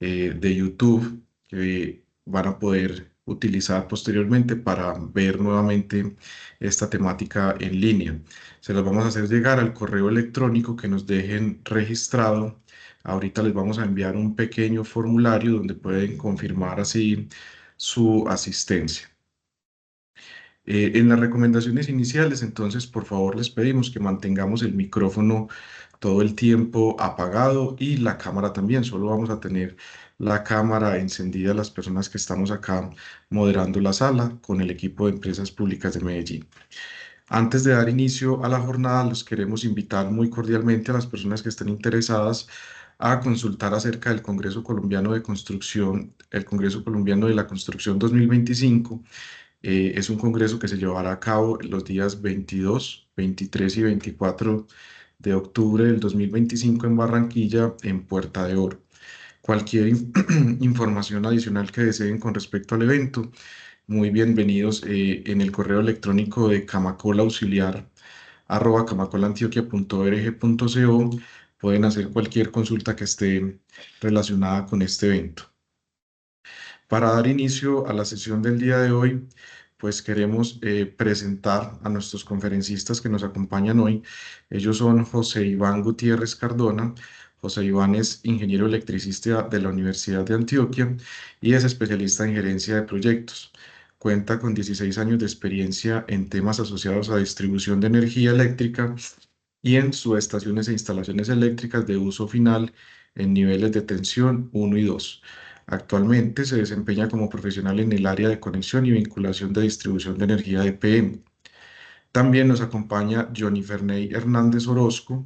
de YouTube que van a poder utilizar posteriormente para ver nuevamente esta temática en línea. Se las vamos a hacer llegar al correo electrónico que nos dejen registrado. Ahorita les vamos a enviar un pequeño formulario donde pueden confirmar así su asistencia. En las recomendaciones iniciales, entonces, por favor, les pedimos que mantengamos el micrófono todo el tiempo apagado y la cámara también. Solo vamos a tener la cámara encendida las personas que estamos acá moderando la sala con el equipo de Empresas Públicas de Medellín. Antes de dar inicio a la jornada, los queremos invitar muy cordialmente a las personas que estén interesadas a consultar acerca del Congreso Colombiano de Construcción, el Congreso Colombiano de la Construcción 2025. Es un congreso que se llevará a cabo los días 22, 23 y 24 de octubre del 2025 en Barranquilla, en Puerta de Oro. Cualquier información adicional que deseen con respecto al evento, muy bienvenidos en el correo electrónico de camacolauxiliar@camacolantioquia.org.co. Pueden hacer cualquier consulta que esté relacionada con este evento. Para dar inicio a la sesión del día de hoy, pues queremos presentar a nuestros conferencistas que nos acompañan hoy. Ellos son José Iván Gutiérrez Cardona. José Iván es ingeniero electricista de la Universidad de Antioquia y es especialista en gerencia de proyectos. Cuenta con 16 años de experiencia en temas asociados a distribución de energía eléctrica y en subestaciones e instalaciones eléctricas de uso final en niveles de tensión 1 y 2. Actualmente se desempeña como profesional en el área de conexión y vinculación de distribución de energía de EPM. También nos acompaña Johnny Ferney Hernández Orozco.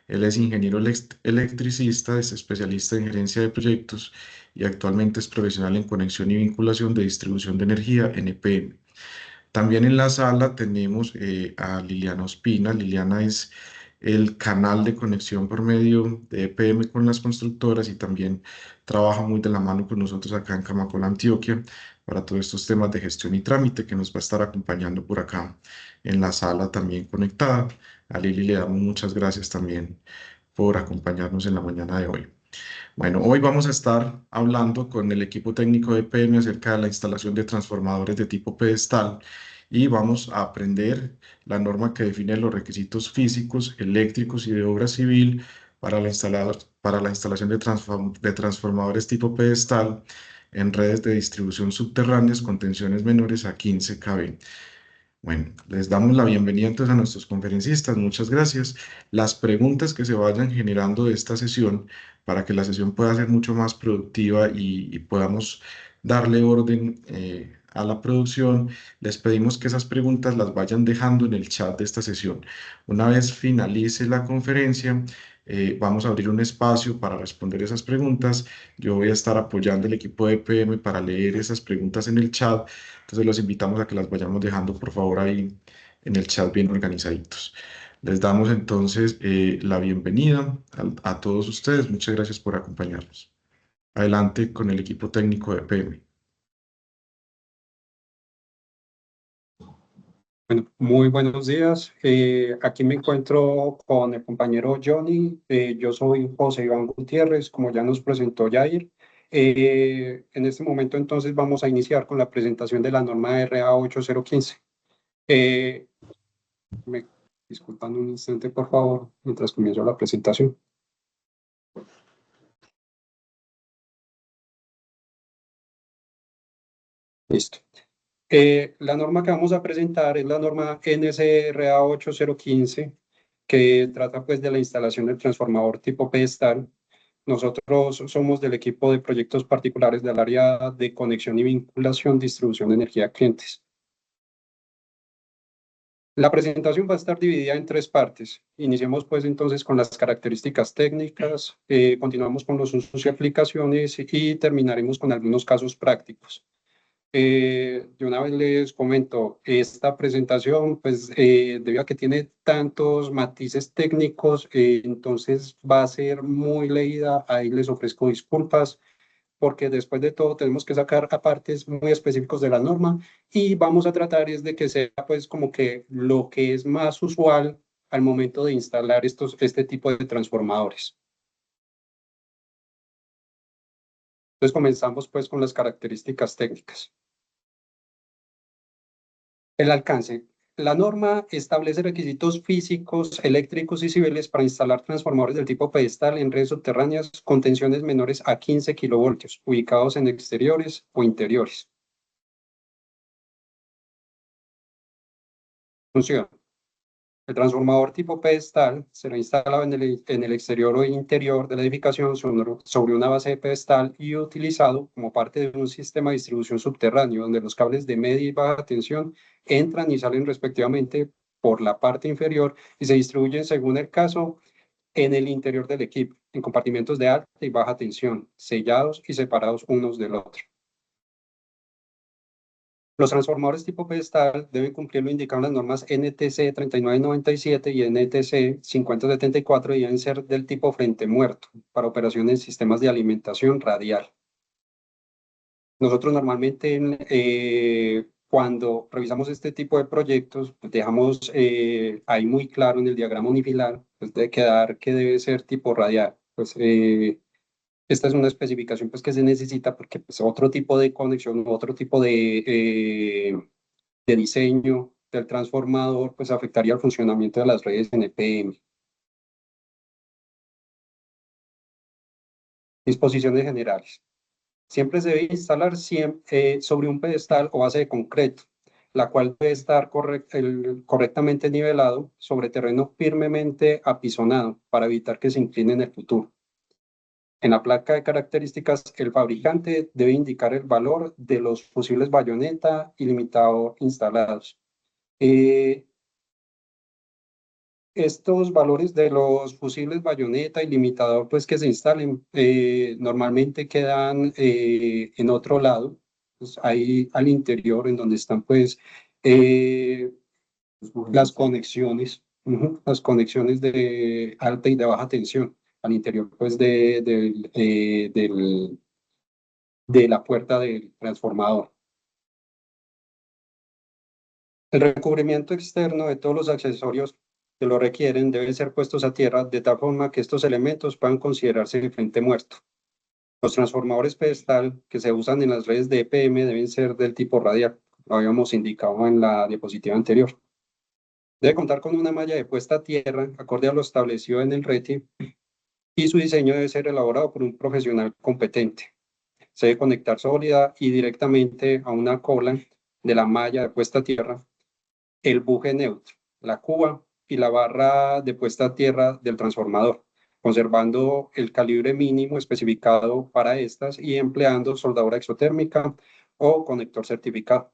Él es ingeniero electricista, es especialista en gerencia de proyectos y actualmente es profesional en conexión y vinculación de distribución de energía en EPM. También en la sala tenemos a Liliana Ospina. Liliana es el canal de conexión por medio de EPM con las constructoras y también trabaja muy de la mano con nosotros acá en Camacol, Antioquia, para todos estos temas de gestión y trámite que nos va a estar acompañando por acá en la sala también conectada. A Lili le damos muchas gracias también por acompañarnos en la mañana de hoy. Bueno, hoy vamos a estar hablando con el equipo técnico de EPM acerca de la instalación de transformadores de tipo pedestal y vamos a aprender la norma que define los requisitos físicos, eléctricos y de obra civil para la instalación de transformadores tipo pedestal en redes de distribución subterráneas con tensiones menores a 15 kV. Bueno, les damos la bienvenida entonces a nuestros conferencistas. Muchas gracias. Las preguntas que se vayan generando de esta sesión para que la sesión pueda ser mucho más productiva y podamos darle orden a la producción, les pedimos que esas preguntas las vayan dejando en el chat de esta sesión. Una vez finalice la conferencia, vamos a abrir un espacio para responder esas preguntas. Yo voy a estar apoyando al equipo de EPM para leer esas preguntas en el chat. Entonces los invitamos a que las vayamos dejando por favor ahí en el chat bien organizaditos. Les damos entonces la bienvenida a todos ustedes. Muchas gracias por acompañarnos. Adelante con el equipo técnico de PM. Bueno, muy buenos días. Aquí me encuentro con el compañero Johnny. Yo soy José Iván Gutiérrez, como ya nos presentó Jair. En este momento entonces vamos a iniciar con la presentación de la norma RA 8015. Me disculpan un instante, por favor, mientras comienzo la presentación. Listo. La norma que vamos a presentar es la norma NCRA 8015, que trata pues de la instalación del transformador tipo pedestal. Nosotros somos del equipo de proyectos particulares del área de conexión y vinculación, distribución de energía a clientes. La presentación va a estar dividida en tres partes. Iniciamos pues entonces con las características técnicas, continuamos con los usos y aplicaciones y terminaremos con algunos casos prácticos. De una vez les comento, esta presentación, pues debido a que tiene tantos matices técnicos, entonces va a ser muy leída. Ahí les ofrezco disculpas, porque después de todo tenemos que sacar apartes muy específicos de la norma y vamos a tratar es de que sea pues como que lo que es más usual al momento de instalar este tipo de transformadores. Entonces comenzamos pues con las características técnicas. El alcance. La norma establece requisitos físicos, eléctricos y civiles para instalar transformadores del tipo pedestal en redes subterráneas con tensiones menores a 15 kilovoltios, ubicados en exteriores o interiores. Función. El transformador tipo pedestal será instalado en el exterior o interior de la edificación sobre una base de pedestal y utilizado como parte de un sistema de distribución subterráneo donde los cables de media y baja tensión entran y salen respectivamente por la parte inferior y se distribuyen según el caso en el interior del equipo, en compartimentos de alta y baja tensión, sellados y separados unos del otro. Los transformadores tipo pedestal deben cumplir lo indicado en las normas NTC 3997 y NTC 5074 y deben ser del tipo frente muerto para operaciones en sistemas de alimentación radial. Nosotros normalmente cuando revisamos este tipo de proyectos, pues dejamos ahí muy claro en el diagrama unifilar, pues debe quedar que debe ser tipo radial. Pues, esta es una especificación pues, que se necesita porque pues, otro tipo de conexión, otro tipo de diseño del transformador, pues afectaría el funcionamiento de las redes NPM. Disposiciones generales. Siempre se debe instalar sobre un pedestal o base de concreto, la cual debe estar correctamente nivelado sobre terreno firmemente apisonado para evitar que se incline en el futuro. En la placa de características, el fabricante debe indicar el valor de los fusibles bayoneta y limitador instalados. Estos valores de los fusibles bayoneta y limitador pues que se instalen normalmente quedan en otro lado, pues, ahí al interior en donde están pues las conexiones, las conexiones de alta y de baja tensión al interior pues de la puerta del transformador. El recubrimiento externo de todos los accesorios que lo requieren deben ser puestos a tierra de tal forma que estos elementos puedan considerarse de frente muerto. Los transformadores pedestal que se usan en las redes de EPM deben ser del tipo radial, lo habíamos indicado en la diapositiva anterior. Debe contar con una malla de puesta a tierra acorde a lo establecido en el RETI y su diseño debe ser elaborado por un profesional competente. Se debe conectar sólida y directamente a una cola de la malla de puesta a tierra el buje neutro, la cuba y la barra de puesta a tierra del transformador, conservando el calibre mínimo especificado para estas y empleando soldadura exotérmica o conector certificado.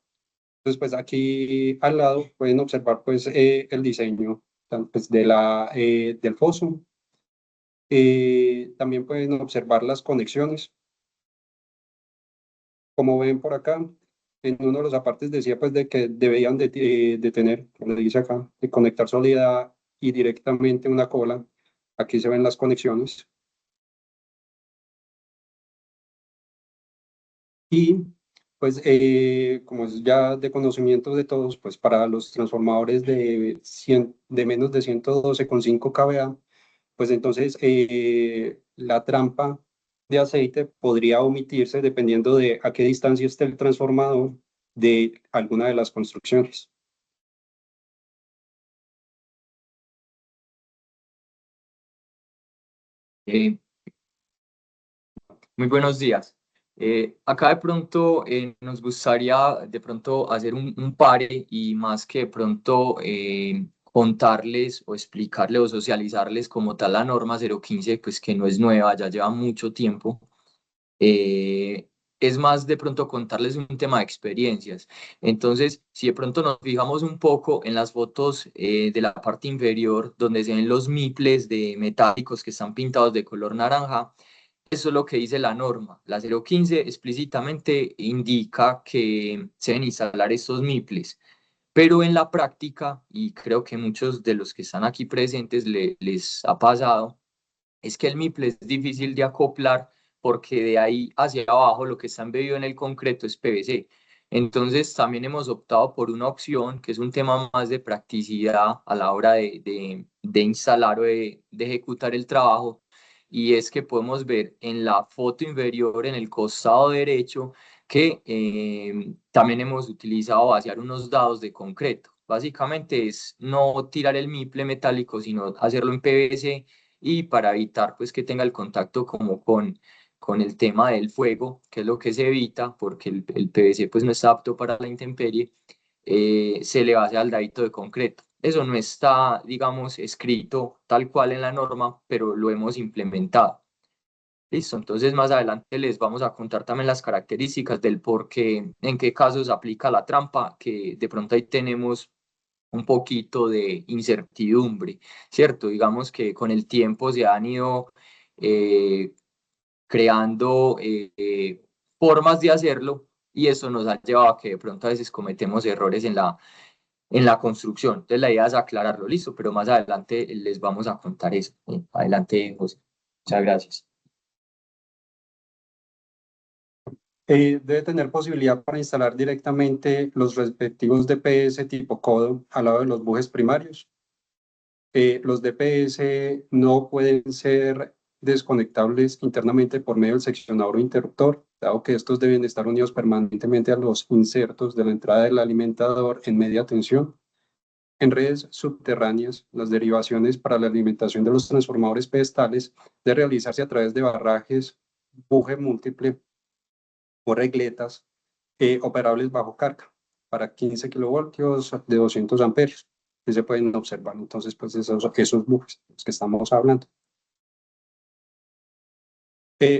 Entonces, pues aquí al lado pueden observar pues el diseño pues, del foso. También pueden observar las conexiones. Como ven por acá, en uno de los apartes decía pues de que debían de tener, como dice acá, de conectar sólida y directamente una cola. Aquí se ven las conexiones. Y pues como es ya de conocimiento de todos, pues para los transformadores de menos de 112,5 kVA, pues entonces la trampa de aceite podría omitirse dependiendo de a qué distancia esté el transformador de alguna de las construcciones. Eh, Muy buenos días. Acá de pronto nos gustaría de pronto hacer un pare y más que de pronto contarles o explicarles o socializarles como tal la norma 015, pues que no es nueva, ya lleva mucho tiempo. Eh, es más de pronto contarles un tema de experiencias. Entonces, si de pronto nos fijamos un poco en las fotos de la parte inferior, donde se ven los miples de metálicos que están pintados de color naranja, eso es lo que dice la norma. La 015 explícitamente indica que se deben instalar estos miples. Pero en la práctica, y creo que muchos de los que están aquí presentes les ha pasado, es que el MIPLE es difícil de acoplar porque de ahí hacia abajo lo que está embebido en el concreto es PVC. Entonces también hemos optado por una opción que es un tema más de practicidad a la hora de instalar o de ejecutar el trabajo, y es que podemos ver en la foto inferior, en el costado derecho, que también hemos utilizado vaciar unos dados de concreto. Básicamente es no tirar el miple metálico, sino hacerlo en PVC, y para evitar pues que tenga el contacto como con el tema del fuego, que es lo que se evita, porque el PVC pues no está apto para la intemperie, se le hace al dadito de concreto. Eso no está, digamos, escrito tal cual en la norma, pero lo hemos implementado. Listo, entonces más adelante les vamos a contar también las características del por qué, en qué casos aplica la trampa, que de pronto ahí tenemos un poquito de incertidumbre, ¿cierto? Digamos que con el tiempo se han ido creando formas de hacerlo, y eso nos ha llevado a que de pronto a veces cometemos errores en la construcción. Entonces la idea es aclararlo, listo, pero más adelante les vamos a contar eso. Adelante, José. Muchas gracias. Debe tener posibilidad para instalar directamente los respectivos DPS tipo codo al lado de los bujes primarios. Los DPS no pueden ser desconectables internamente por medio del seccionador o interruptor, dado que estos deben estar unidos permanentemente a los insertos de la entrada del alimentador en media tensión. En redes subterráneas, las derivaciones para la alimentación de los transformadores pedestales deben realizarse a través de barrajes, buje múltiple o regletas operables bajo carga para 15 kilovoltios de 200 amperios. Que se pueden observar entonces pues esos bujes de los que estamos hablando.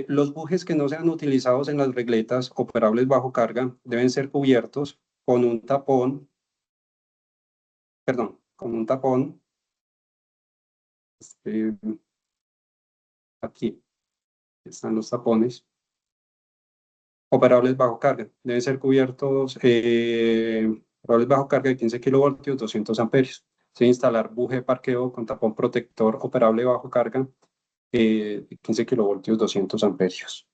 Los bujes que no sean utilizados en las regletas operables bajo carga deben ser cubiertos con un tapón, aquí están los tapones, operables bajo carga, deben ser cubiertos, operables bajo carga de 15 kilovoltios, 200 amperios. Se instalar buje de parqueo con tapón protector operable bajo carga, 15 kilovoltios, 200 amperios.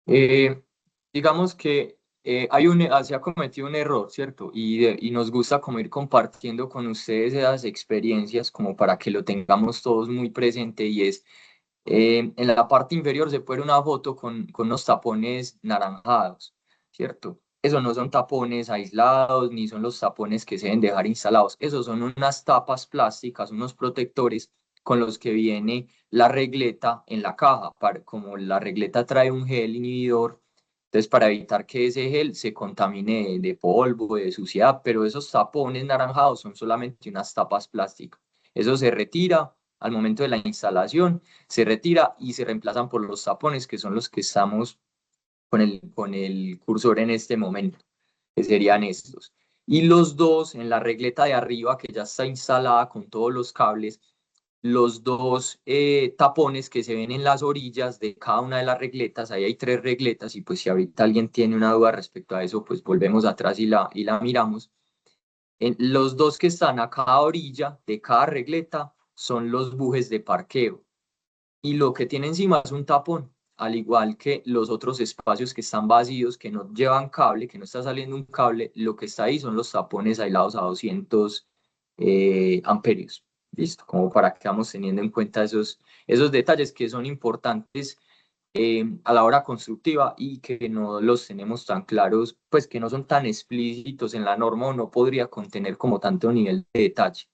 Digamos que se ha cometido un error, ¿cierto? Y nos gusta como ir compartiendo con ustedes esas experiencias como para que lo tengamos todos muy presente, y es, en la parte inferior se puede ver una foto con unos tapones naranjados, ¿cierto? Esos no son tapones aislados, ni son los tapones que se deben dejar instalados. Esos son unas tapas plásticas, unos protectores con los que viene la regleta en la caja. Como la regleta trae un gel inhibidor, entonces para evitar que ese gel se contamine de polvo, de suciedad, pero esos tapones naranjados son solamente unas tapas plásticas. Eso se retira al momento de la instalación, se retira y se reemplazan por los tapones, que son los que estamos con el cursor en este momento, que serían estos. Y los dos en la regleta de arriba, que ya está instalada con todos los cables, los dos tapones que se ven en las orillas de cada una de las regletas. Ahí hay 3 regletas, y pues si ahorita alguien tiene una duda respecto a eso, pues volvemos atrás y la miramos. Los dos que están a cada orilla de cada regleta son los bujes de parqueo, y lo que tiene encima es un tapón, al igual que los otros espacios que están vacíos, que no llevan cable, que no está saliendo un cable. Lo que está ahí son los tapones aislados a 200 amperios. Listo, como para que vamos teniendo en cuenta esos detalles que son importantes a la hora constructiva, y que no los tenemos tan claros, pues que no son tan explícitos en la norma, o no podría contener como tanto nivel de detalle.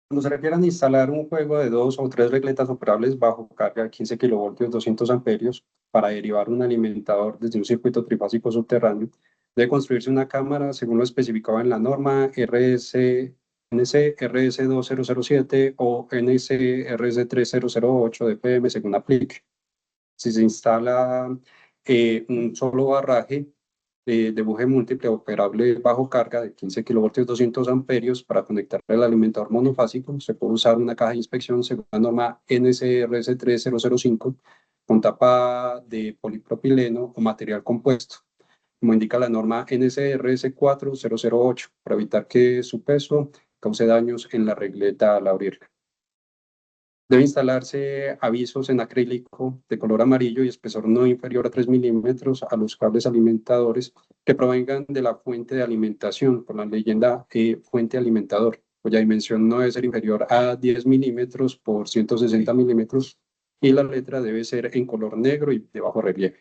Cuando se refieran a instalar un juego de 2 o 3 regletas operables bajo carga de 15 kilovoltios, 200 amperios, para derivar un alimentador desde un circuito trifásico subterráneo, debe construirse una cámara según lo especificado en la norma NC RS2007 o NC RS3008 de PM, según aplique. Si se instala un solo barraje de buje múltiple operable bajo carga de 15 kilovoltios, 200 amperios para conectar el alimentador monofásico, se puede usar una caja de inspección según la norma NCRS 3005 con tapa de polipropileno o material compuesto, como indica la norma NCRS 4008, para evitar que su peso cause daños en la regleta al abrirla. Debe instalarse avisos en acrílico de color amarillo y espesor no inferior a 3 milímetros a los cables alimentadores que provengan de la fuente de alimentación, con la leyenda fuente alimentador, cuya dimensión no debe ser inferior a 10 milímetros por 160 milímetros, y la letra debe ser en color negro y de bajo relieve.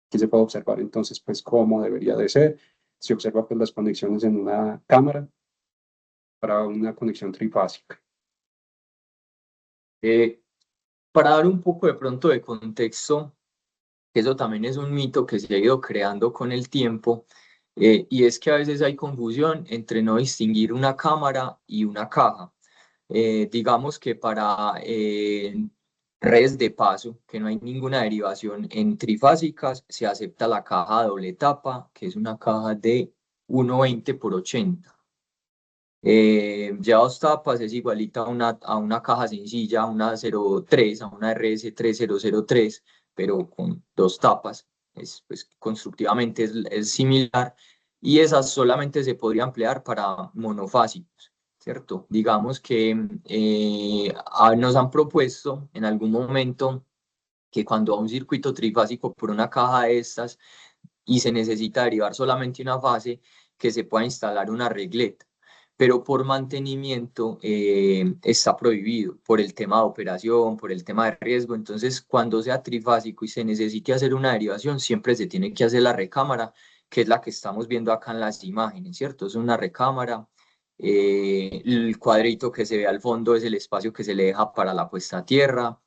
Aquí se puede observar entonces pues cómo debería de ser. Se observa pues las conexiones en una cámara para una conexión trifásica. Para dar un poco de pronto de contexto, que eso también es un mito que se ha ido creando con el tiempo, y es que a veces hay confusión entre no distinguir una cámara y una caja. Digamos que para redes de paso, que no hay ninguna derivación en trifásicas, se acepta la caja doble tapa, que es una caja de 1,20 por 80. Ya dos tapas es igualita a una caja sencilla, una 03, a una RS3003, pero con dos tapas. Pues, constructivamente es similar, y esas solamente se podría emplear para monofásicos, ¿cierto? Digamos que nos han propuesto en algún momento que cuando a un circuito trifásico por una caja de estas y se necesita derivar solamente una fase, que se pueda instalar una regleta, pero por mantenimiento está prohibido por el tema de operación, por el tema de riesgo. Entonces, cuando sea trifásico y se necesite hacer una derivación, siempre se tiene que hacer la recámara, que es la que estamos viendo acá en las imágenes, ¿cierto? Es una recámara. El cuadrito que se ve al fondo es el espacio que se le deja para la puesta a tierra.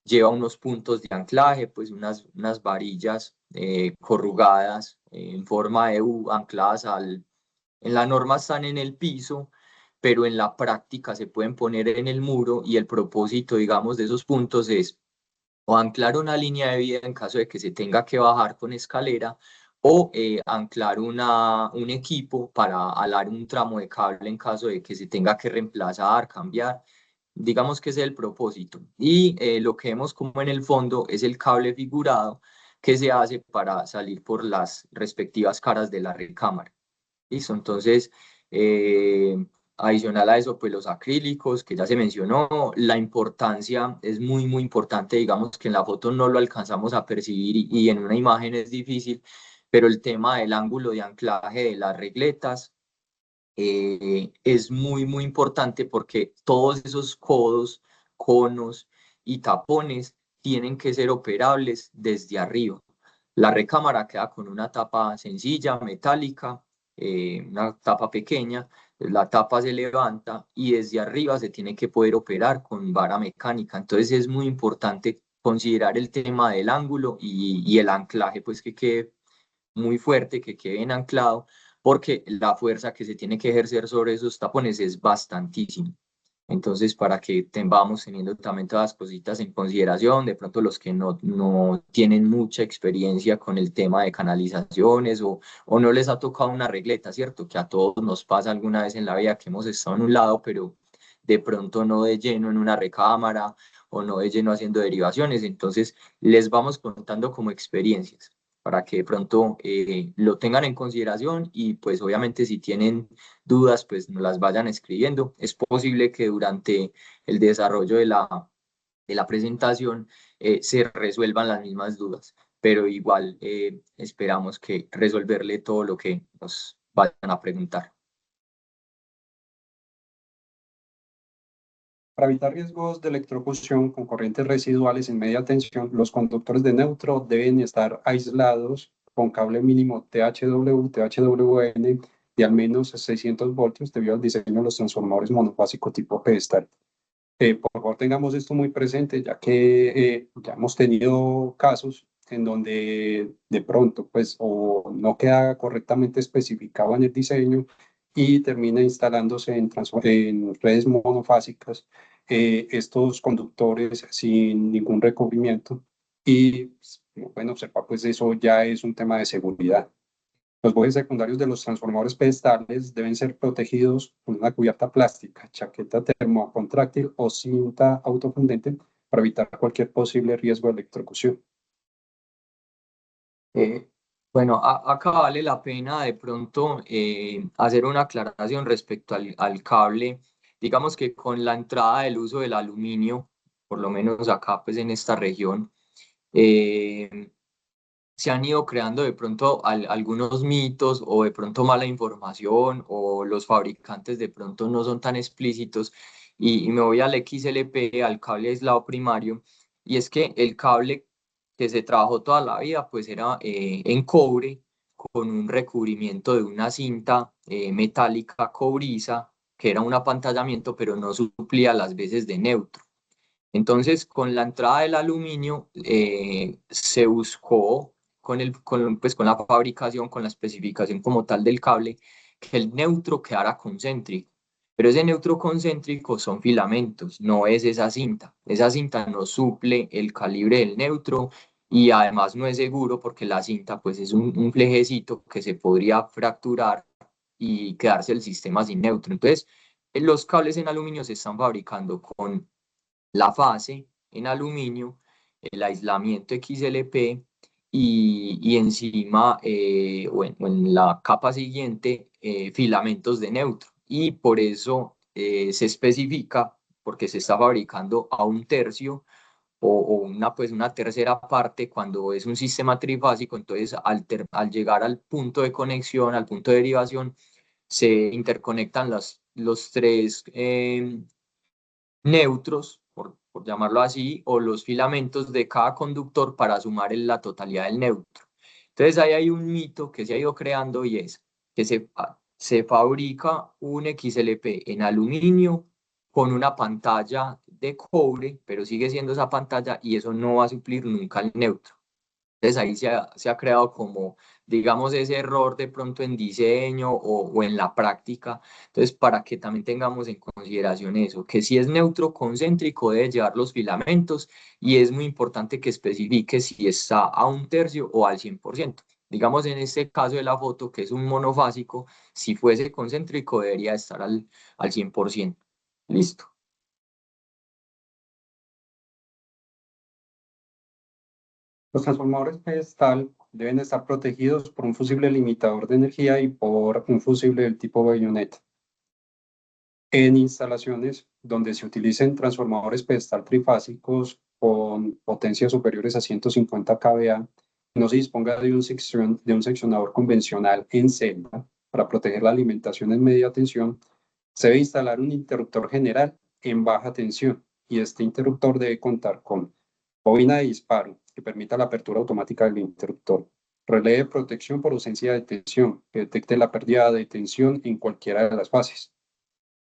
Lleva unos puntos de anclaje, pues unas varillas corrugadas en forma de U, ancladas en la norma están en el piso, pero en la práctica se pueden poner en el muro, y el propósito, digamos, de esos puntos es o anclar una línea de vida en caso de que se tenga que bajar con escalera, o anclar un equipo para alar un tramo de cable en caso de que se tenga que reemplazar, cambiar. Digamos que ese es el propósito. Y lo que vemos como en el fondo es el cable figurado que se hace para salir por las respectivas caras de la recámara. ¿Listo? Entonces, adicional a eso, pues los acrílicos, que ya se mencionó, la importancia es muy, muy importante. Digamos que en la foto no lo alcanzamos a percibir, y en una imagen es difícil, pero el tema del ángulo de anclaje de las regletas es muy, muy importante, porque todos esos codos, conos y tapones tienen que ser operables desde arriba. La recámara queda con una tapa sencilla, metálica, una tapa pequeña. La tapa se levanta y desde arriba se tiene que poder operar con vara mecánica. Entonces es muy importante considerar el tema del ángulo y el anclaje, pues que quede muy fuerte, que quede bien anclado, porque la fuerza que se tiene que ejercer sobre esos tapones es bastantísima. Entonces, para que vamos teniendo también todas las cositas en consideración, de pronto los que no tienen mucha experiencia con el tema de canalizaciones, o no les ha tocado una regleta, ¿cierto? Que a todos nos pasa alguna vez en la vida que hemos estado en un lado, pero de pronto no de lleno en una recámara, o no de lleno haciendo derivaciones. Entonces, les vamos contando como experiencias para que de pronto lo tengan en consideración, y pues obviamente si tienen dudas, pues nos las vayan escribiendo. Es posible que durante el desarrollo de la presentación se resuelvan las mismas dudas, pero igual esperamos que resolverle todo lo que nos vayan a preguntar. Para evitar riesgos de electrocución con corrientes residuales en media tensión, los conductores de neutro deben estar aislados con cable mínimo THW-THWN de al menos 600 voltios, debido al diseño de los transformadores monofásicos tipo pedestal. Por favor, tengamos esto muy presente, ya que ya hemos tenido casos en donde de pronto, pues, o no queda correctamente especificado en el diseño y termina instalándose en redes monofásicas estos conductores sin ningún recubrimiento. Y, pues, como pueden observar, pues eso ya es un tema de seguridad. Los bojes secundarios de los transformadores pedestales deben ser protegidos con una cubierta plástica, chaqueta termocontráctil o cinta autofundente para evitar cualquier posible riesgo de electrocución. Bueno, acá vale la pena de pronto hacer una aclaración respecto al cable. Digamos que con la entrada del uso del aluminio, por lo menos acá pues en esta región, se han ido creando de pronto algunos mitos o de pronto mala información o los fabricantes de pronto no son tan explícitos y me voy al XLP, al cable aislado primario, y es que el cable que se trabajó toda la vida pues era en cobre con un recubrimiento de una cinta metálica cobriza que era un apantallamiento pero no suplía las veces de neutro. Entonces, con la entrada del aluminio, se buscó pues, con la fabricación, con la especificación como tal del cable, que el neutro quedara concéntrico. Pero ese neutro concéntrico son filamentos, no es esa cinta. Esa cinta no suple el calibre del neutro y además no es seguro porque la cinta pues es un flejecito que se podría fracturar y quedarse el sistema sin neutro. Entonces, los cables en aluminio se están fabricando con la fase en aluminio, el aislamiento XLP y encima o en la capa siguiente filamentos de neutro. Y por eso se especifica, porque se está fabricando a un tercio o pues una tercera parte cuando es un sistema trifásico, entonces al llegar al punto de conexión, al punto de derivación, se interconectan los tres neutros, por llamarlo así, o los filamentos de cada conductor para sumar en la totalidad del neutro. Entonces ahí hay un mito que se ha ido creando y es que se fabrica un XLP en aluminio con una pantalla de cobre, pero sigue siendo esa pantalla y eso no va a suplir nunca el neutro. Entonces ahí se ha creado como, digamos, ese error de pronto en diseño o en la práctica. Entonces, para que también tengamos en consideración eso, que si es neutro concéntrico debe llevar los filamentos y es muy importante que especifique si está a un tercio o al 100%. Digamos, en este caso de la foto, que es un monofásico, si fuese concéntrico debería estar al 100%. Listo. Los transformadores pedestal deben estar protegidos por un fusible limitador de energía y por un fusible del tipo bayoneta. En instalaciones donde se utilicen transformadores pedestal trifásicos con potencias superiores a 150 kVA, no se disponga de un seccionador convencional en celda para proteger la alimentación en media tensión, se debe instalar un interruptor general en baja tensión y este interruptor debe contar con bobina de disparo que permita la apertura automática del interruptor, relé de protección por ausencia de tensión que detecte la pérdida de tensión en cualquiera de las fases,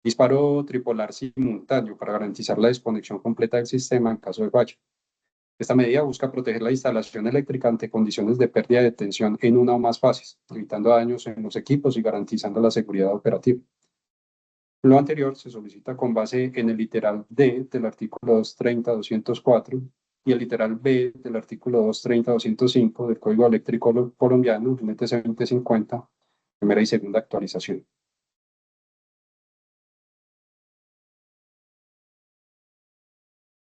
disparo tripolar simultáneo para garantizar la desconexión completa del sistema en caso de fallo. Esta medida busca proteger la instalación eléctrica ante condiciones de pérdida de tensión en una o más fases, evitando daños en los equipos y garantizando la seguridad operativa. Lo anterior se solicita con base en el literal D del artículo 230.204 y el literal B del artículo 230.205 del Código Eléctrico Colombiano, NTC 2050, primera y segunda actualización.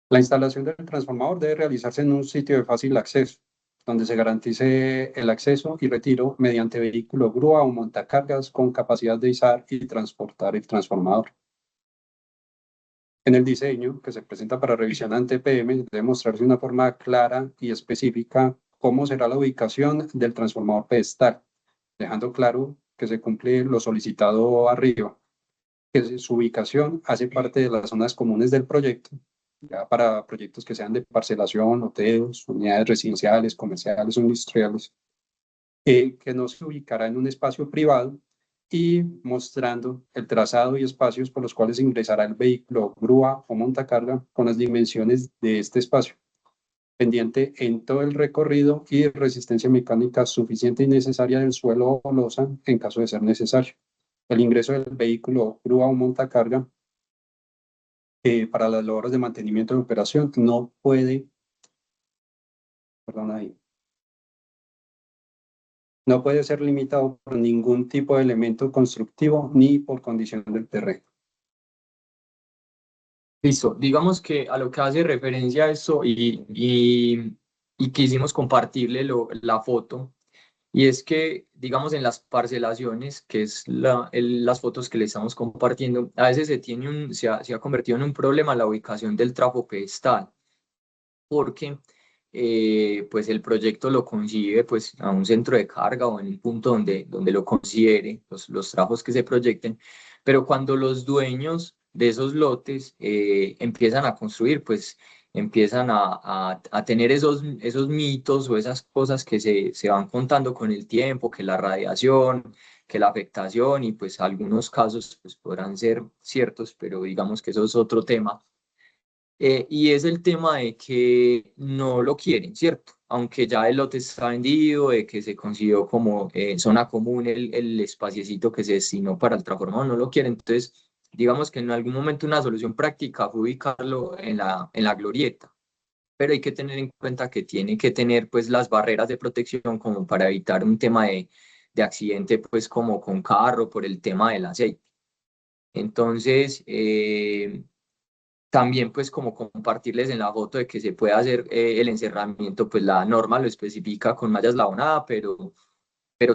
La instalación del transformador debe realizarse en un sitio de fácil acceso, donde se garantice el acceso y retiro mediante vehículo grúa o montacargas con capacidad de izar y transportar el transformador. En el diseño que se presenta para revisión ante PM debe mostrarse de una forma clara y específica cómo será la ubicación del transformador pedestal, dejando claro que se cumple lo solicitado arriba, que su ubicación hace parte de las zonas comunes del proyecto, ya para proyectos que sean de parcelación, hoteles, unidades residenciales, comerciales o industriales, que no se ubicará en un espacio privado y mostrando el trazado y espacios por los cuales ingresará el vehículo, grúa o montacarga con las dimensiones de este espacio, pendiente en todo el recorrido y resistencia mecánica suficiente y necesaria del suelo o losa en caso de ser necesario. El ingreso del vehículo, grúa o montacarga para las labores de mantenimiento de operación no puede, perdón ahí, no puede ser limitado por ningún tipo de elemento constructivo ni por condición del terreno. Listo, digamos que a lo que hace referencia a eso y quisimos compartirle la foto, y es que, digamos, en las parcelaciones, que es las fotos que le estamos compartiendo, a veces se ha convertido en un problema la ubicación del trafo pedestal, porque pues el proyecto lo concibe pues a un centro de carga o en un punto donde lo considere, los trabajos que se proyecten, pero cuando los dueños de esos lotes empiezan a construir, pues empiezan a tener esos mitos o esas cosas que se van contando con el tiempo, que la radiación, que la afectación y pues algunos casos pues podrán ser ciertos, pero digamos que eso es otro tema. Y es el tema de que no lo quieren, ¿cierto? Aunque ya el lote está vendido, de que se consiguió como zona común el espaciecito que se destinó para el transformador, no lo quieren. Entonces, digamos que en algún momento una solución práctica fue ubicarlo en la glorieta, pero hay que tener en cuenta que tiene que tener pues las barreras de protección como para evitar un tema de accidente pues como con carro por el tema del aceite. Entonces, también pues como compartirles en la foto de que se puede hacer el encerramiento, pues la norma lo especifica con malla eslabonada, pero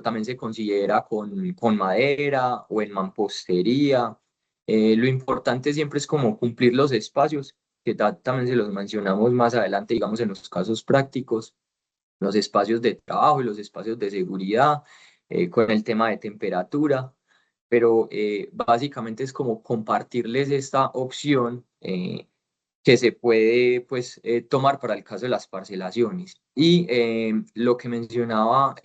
también se considera con madera o en mampostería. Lo importante siempre es como cumplir los espacios, que también se los mencionamos más adelante, digamos en los casos prácticos, los espacios de trabajo y los espacios de seguridad, con el tema de temperatura, pero básicamente es como compartirles esta opción que se puede pues, tomar para el caso de las parcelaciones. Y lo que mencionaba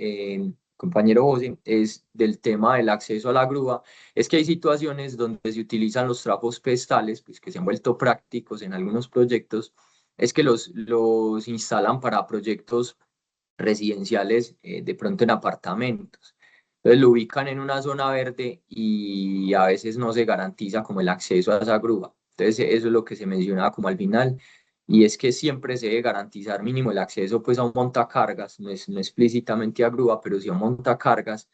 compañero José es del tema del acceso a la grúa, es que hay situaciones donde se utilizan los trapos pestales, pues que se han vuelto prácticos en algunos proyectos, es que los instalan para proyectos residenciales, de pronto en apartamentos. Entonces lo ubican en una zona verde y a veces no se garantiza como el acceso a esa grúa. Entonces eso es lo que se mencionaba como al final, y es que siempre se debe garantizar mínimo el acceso pues a un montacargas, no explícitamente a grúa, pero sí a un montacargas,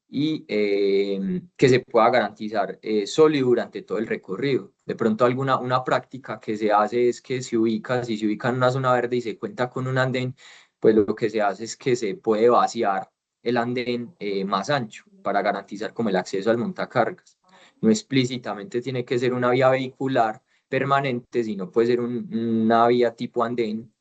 y que se pueda garantizar sólido durante todo el recorrido. De pronto una práctica que se hace es que si se ubica en una zona verde y se cuenta con un andén, pues lo que se hace es que se puede vaciar el andén más ancho para garantizar como el acceso al montacargas. No explícitamente tiene que ser una vía vehicular permanente, sino puede ser una vía tipo andén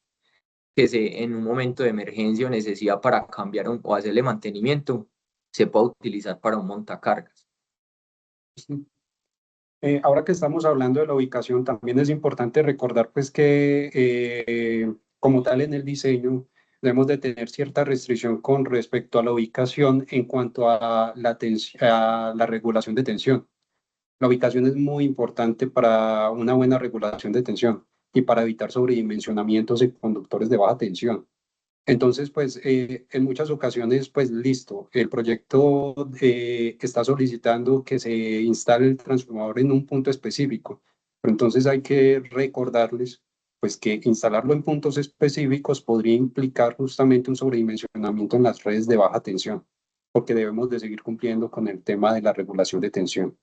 que en un momento de emergencia o necesidad para cambiar o hacerle mantenimiento, se puede utilizar para un montacargas. Ahora que estamos hablando de la ubicación, también es importante recordar pues que como tal en el diseño debemos de tener cierta restricción con respecto a la ubicación en cuanto a a la regulación de tensión. La ubicación es muy importante para una buena regulación de tensión y para evitar sobredimensionamientos en conductores de baja tensión. Entonces, pues en muchas ocasiones, pues listo, el proyecto está solicitando que se instale el transformador en un punto específico, pero entonces hay que recordarles, pues que instalarlo en puntos específicos podría implicar justamente un sobredimensionamiento en las redes de baja tensión, porque debemos de seguir cumpliendo con el tema de la regulación de tensión.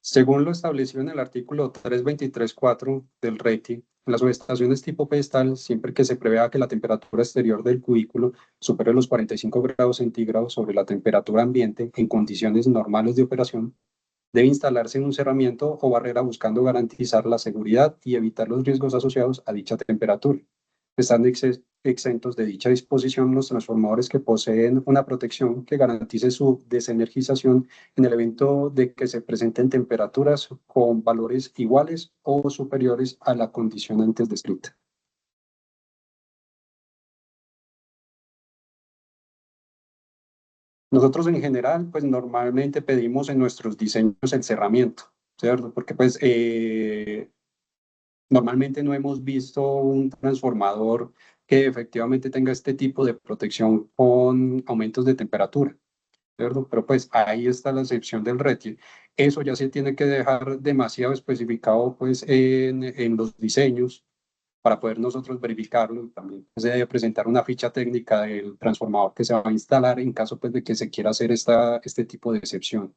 Según lo establecido en el artículo 323.4 del rating, en las subestaciones tipo pedestal, siempre que se prevea que la temperatura exterior del cubículo supere los 45 grados centígrados sobre la temperatura ambiente en condiciones normales de operación, debe instalarse un cerramiento o barrera buscando garantizar la seguridad y evitar los riesgos asociados a dicha temperatura. Están exentos de dicha disposición los transformadores que poseen una protección que garantice su desenergización en el evento de que se presenten temperaturas con valores iguales o superiores a la condición antes descrita. Nosotros en general, pues normalmente pedimos en nuestros diseños el cerramiento, ¿cierto? Porque pues normalmente no hemos visto un transformador que efectivamente tenga este tipo de protección con aumentos de temperatura, ¿cierto? Pero pues ahí está la excepción del RETIL. Eso ya se tiene que dejar demasiado especificado pues en los diseños para poder nosotros verificarlo. También se debe presentar una ficha técnica del transformador que se va a instalar en caso pues de que se quiera hacer este tipo de excepción.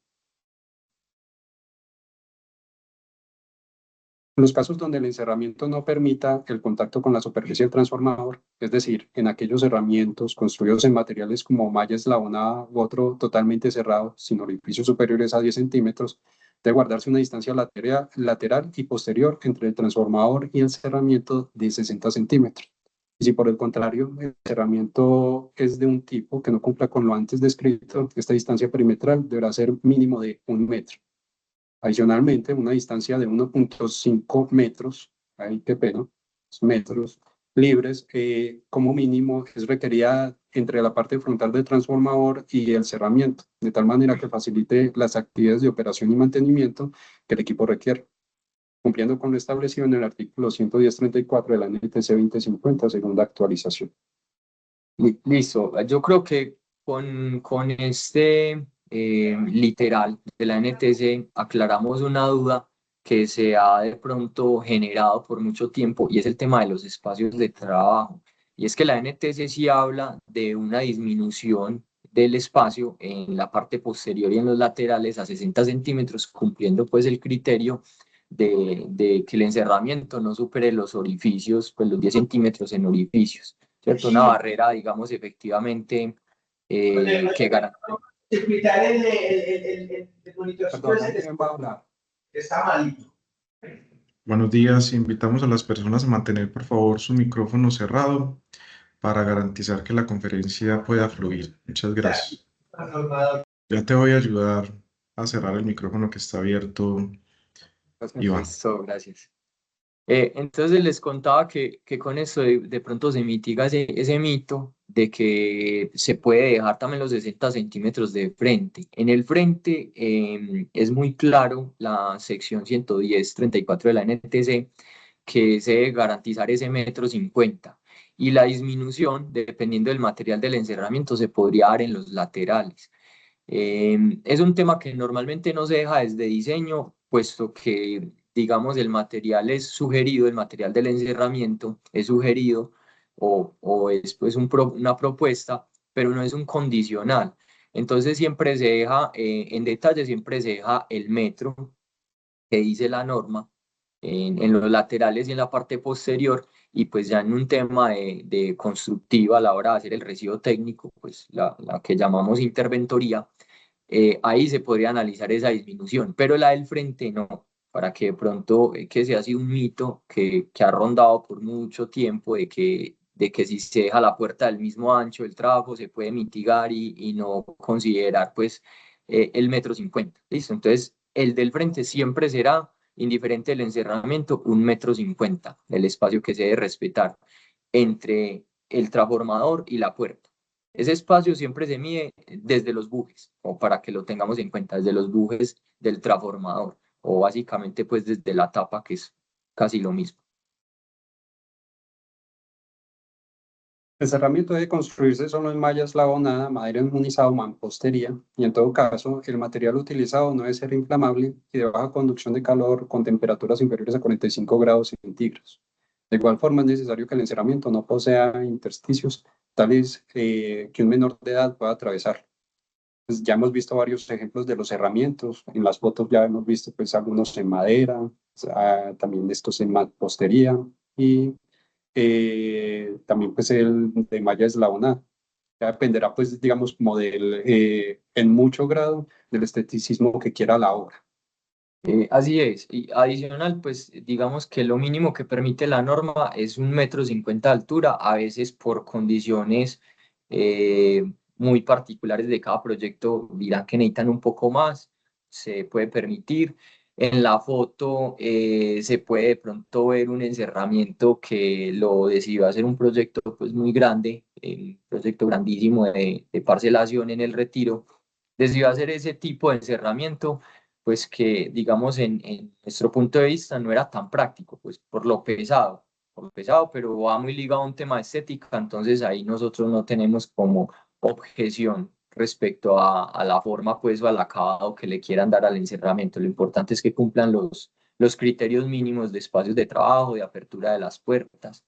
En los casos donde el encerramiento no permita el contacto con la superficie del transformador, es decir, en aquellos cerramientos construidos en materiales como malla eslabonada u otro totalmente cerrado, sin orificios superiores a 10 centímetros, Debe guardarse una distancia lateral y posterior entre el transformador y el cerramiento de 60 centímetros. Y si por el contrario el cerramiento es de un tipo que no cumpla con lo antes descrito, esta distancia perimetral deberá ser mínimo de 1 metro. Adicionalmente, una distancia de 1.5 metros, ahí qué pena, metros libres, como mínimo es requerida entre la parte frontal del transformador y el cerramiento, de tal manera que facilite las actividades de operación y mantenimiento que el equipo requiere, cumpliendo con lo establecido en el artículo 110.34 de la NTC 2050, segunda actualización. Listo, yo creo que con este literal de la NTC aclaramos una duda que se ha de pronto generado por mucho tiempo y es el tema de los espacios de trabajo. Y es que la NTC sí habla de una disminución del espacio en la parte posterior y en los laterales a 60 centímetros, cumpliendo pues el criterio de que el encerramiento no supere los orificios, pues los 10 centímetros en orificios. ¿Cierto? Una barrera, digamos, efectivamente que garantiza. Perdón, ¿quién va a hablar? Está malito. Buenos días, invitamos a las personas a mantener por favor su micrófono cerrado para garantizar que la conferencia pueda fluir. Muchas gracias. Ya te voy a ayudar a cerrar el micrófono que está abierto, Iván. Listo, gracias. Entonces les contaba que con eso de pronto se mitiga ese mito de que se puede dejar también los 60 centímetros de frente. En el frente es muy claro la sección 110.34 de la NTC que se debe garantizar ese 1,50 m y la disminución, dependiendo del material del encerramiento, se podría dar en los laterales. Es un tema que normalmente no se deja desde diseño, puesto que, digamos, el material es sugerido, el material del encerramiento es sugerido o es pues una propuesta, pero no es un condicional. Entonces siempre se deja, en detalle, siempre se deja el metro que dice la norma en los laterales y en la parte posterior, y pues ya en un tema de constructiva a la hora de hacer el recibo técnico, pues la que llamamos interventoría, ahí se podría analizar esa disminución, pero la del frente no, para que de pronto, que sea así un mito que ha rondado por mucho tiempo de que si se deja la puerta del mismo ancho del trabajo se puede mitigar y no considerar pues el 1,50 m. ¿Listo? Entonces, el del frente siempre será, indiferente del encerramiento, 1,50 m, el espacio que se debe respetar entre el transformador y la puerta. Ese espacio siempre se mide desde los bujes, o para que lo tengamos en cuenta, desde los bujes del transformador, o básicamente pues desde la tapa, que es casi lo mismo. El cerramiento debe construirse solo en malla eslabonada, madera enjunizada o mampostería, y en todo caso, el material utilizado no debe ser inflamable y de baja conducción de calor con temperaturas inferiores a 45 grados centígrados. De igual forma, es necesario que el encerramiento no posea intersticios tales que un menor de edad pueda atravesar. Pues ya hemos visto varios ejemplos de los cerramientos. En las fotos ya hemos visto pues algunos en madera, también estos en mampostería y también pues el de malla eslabonada. Ya dependerá pues digamos como en mucho grado del esteticismo que quiera la obra. Así es, y adicional, pues digamos que lo mínimo que permite la norma es 1,50 m de altura, a veces por condiciones muy particulares de cada proyecto dirán que necesitan un poco más, se puede permitir. En la foto se puede de pronto ver un encerramiento que lo decidió hacer un proyecto pues muy grande, un proyecto grandísimo de parcelación en el Retiro, decidió hacer ese tipo de encerramiento pues que digamos en nuestro punto de vista no era tan práctico, pues por lo pesado, pero va muy ligado a un tema de estética, entonces ahí nosotros no tenemos como objeción respecto a la forma pues o al acabado que le quieran dar al encerramiento. Lo importante es que cumplan los criterios mínimos de espacios de trabajo, de apertura de las puertas.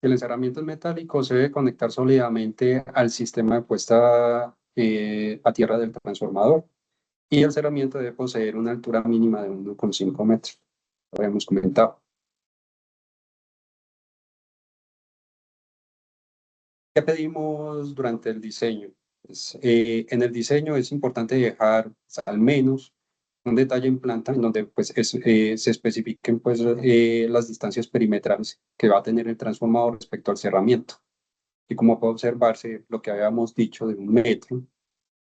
El encerramiento metálico se debe conectar sólidamente al sistema de puesta a tierra del transformador y el cerramiento debe poseer una altura mínima de 1.5 metros, lo habíamos comentado. ¿Qué pedimos durante el diseño? Pues, en el diseño es importante dejar al menos un detalle en planta en donde pues, se especifiquen pues, las distancias perimetrales que va a tener el transformador respecto al cerramiento. Y como puede observarse, lo que habíamos dicho de 1 metro,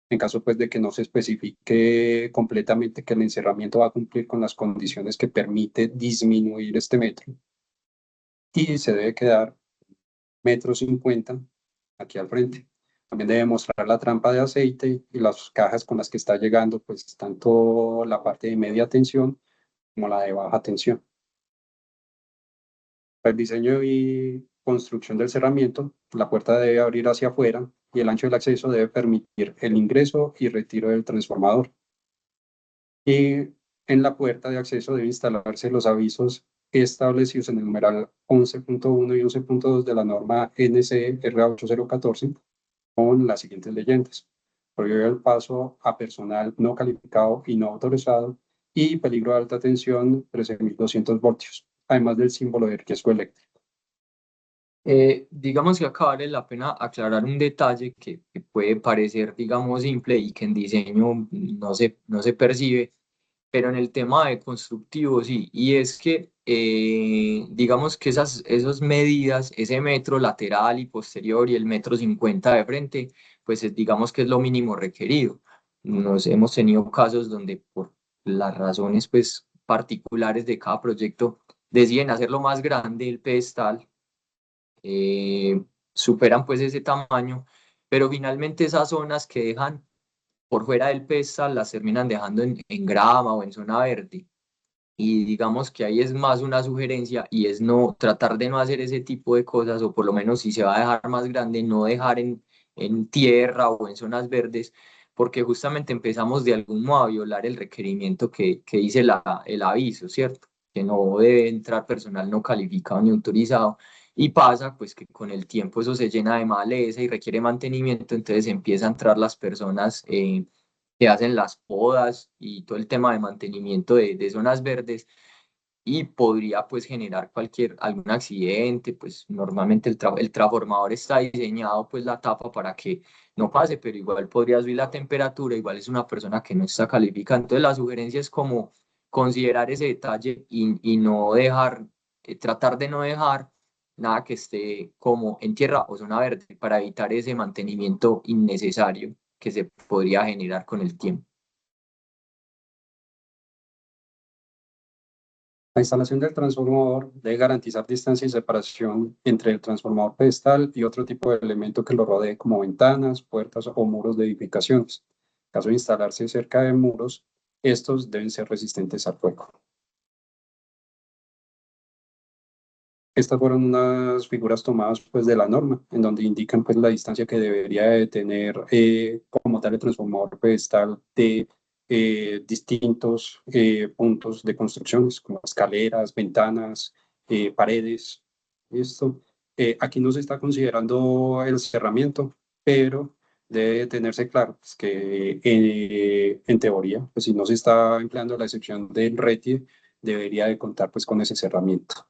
en caso pues, de que no se especifique completamente que el encerramiento va a cumplir con las condiciones que permite disminuir este metro, y se debe quedar 1,50 m aquí al frente. También debe mostrar la trampa de aceite y las cajas con las que está llegando, pues tanto la parte de media tensión como la de baja tensión. Para el diseño y construcción del cerramiento, la puerta debe abrir hacia afuera y el ancho del acceso debe permitir el ingreso y retiro del transformador. Y en la puerta de acceso deben instalarse los avisos establecidos en el numeral 11.1 y 11.2 de la norma NCRA 8014 con las siguientes leyendas: prohíbe el paso a personal no calificado y no autorizado, y peligro de alta tensión 13.200 voltios, además del símbolo de riesgo eléctrico. Digamos que acá vale la pena aclarar un detalle que puede parecer, digamos, simple y que en diseño no se percibe, pero en el tema de constructivo sí, y es que digamos que esas medidas, ese metro lateral y posterior y el 1,50 m de frente, pues digamos que es lo mínimo requerido. Hemos tenido casos donde por las razones pues particulares de cada proyecto deciden hacerlo más grande el pedestal, superan pues ese tamaño, pero finalmente esas zonas que dejan por fuera del pedestal las terminan dejando en grama o en zona verde. Y digamos que ahí es más una sugerencia y es no tratar de no hacer ese tipo de cosas, o por lo menos si se va a dejar más grande, no dejar en tierra o en zonas verdes, porque justamente empezamos de algún modo a violar el requerimiento que dice el aviso, ¿cierto? Que no debe entrar personal no calificado ni autorizado. Y pasa pues que con el tiempo eso se llena de maleza y requiere mantenimiento, entonces empiezan a entrar las personas que hacen las podas y todo el tema de mantenimiento de zonas verdes, y podría pues generar algún accidente. Pues normalmente el transformador está diseñado pues la tapa para que no pase, pero igual podría subir la temperatura, igual es una persona que no está calificada. Entonces la sugerencia es como considerar ese detalle y no dejar, tratar de no dejar nada que esté como en tierra o zona verde para evitar ese mantenimiento innecesario que se podría generar con el tiempo. La instalación del transformador debe garantizar distancia y separación entre el transformador pedestal y otro tipo de elemento que lo rodee, como ventanas, puertas o muros de edificaciones. En caso de instalarse cerca de muros, estos deben ser resistentes al fuego. Estas fueron unas figuras tomadas pues, de la norma, en donde indican pues, la distancia que debería de tener como tal el transformador pedestal de distintos puntos de construcciones, como escaleras, ventanas, paredes. Esto, aquí no se está considerando el cerramiento, pero debe tenerse claro pues, que en teoría, pues, si no se está empleando la excepción del RETIE, debería de contar pues, con ese cerramiento.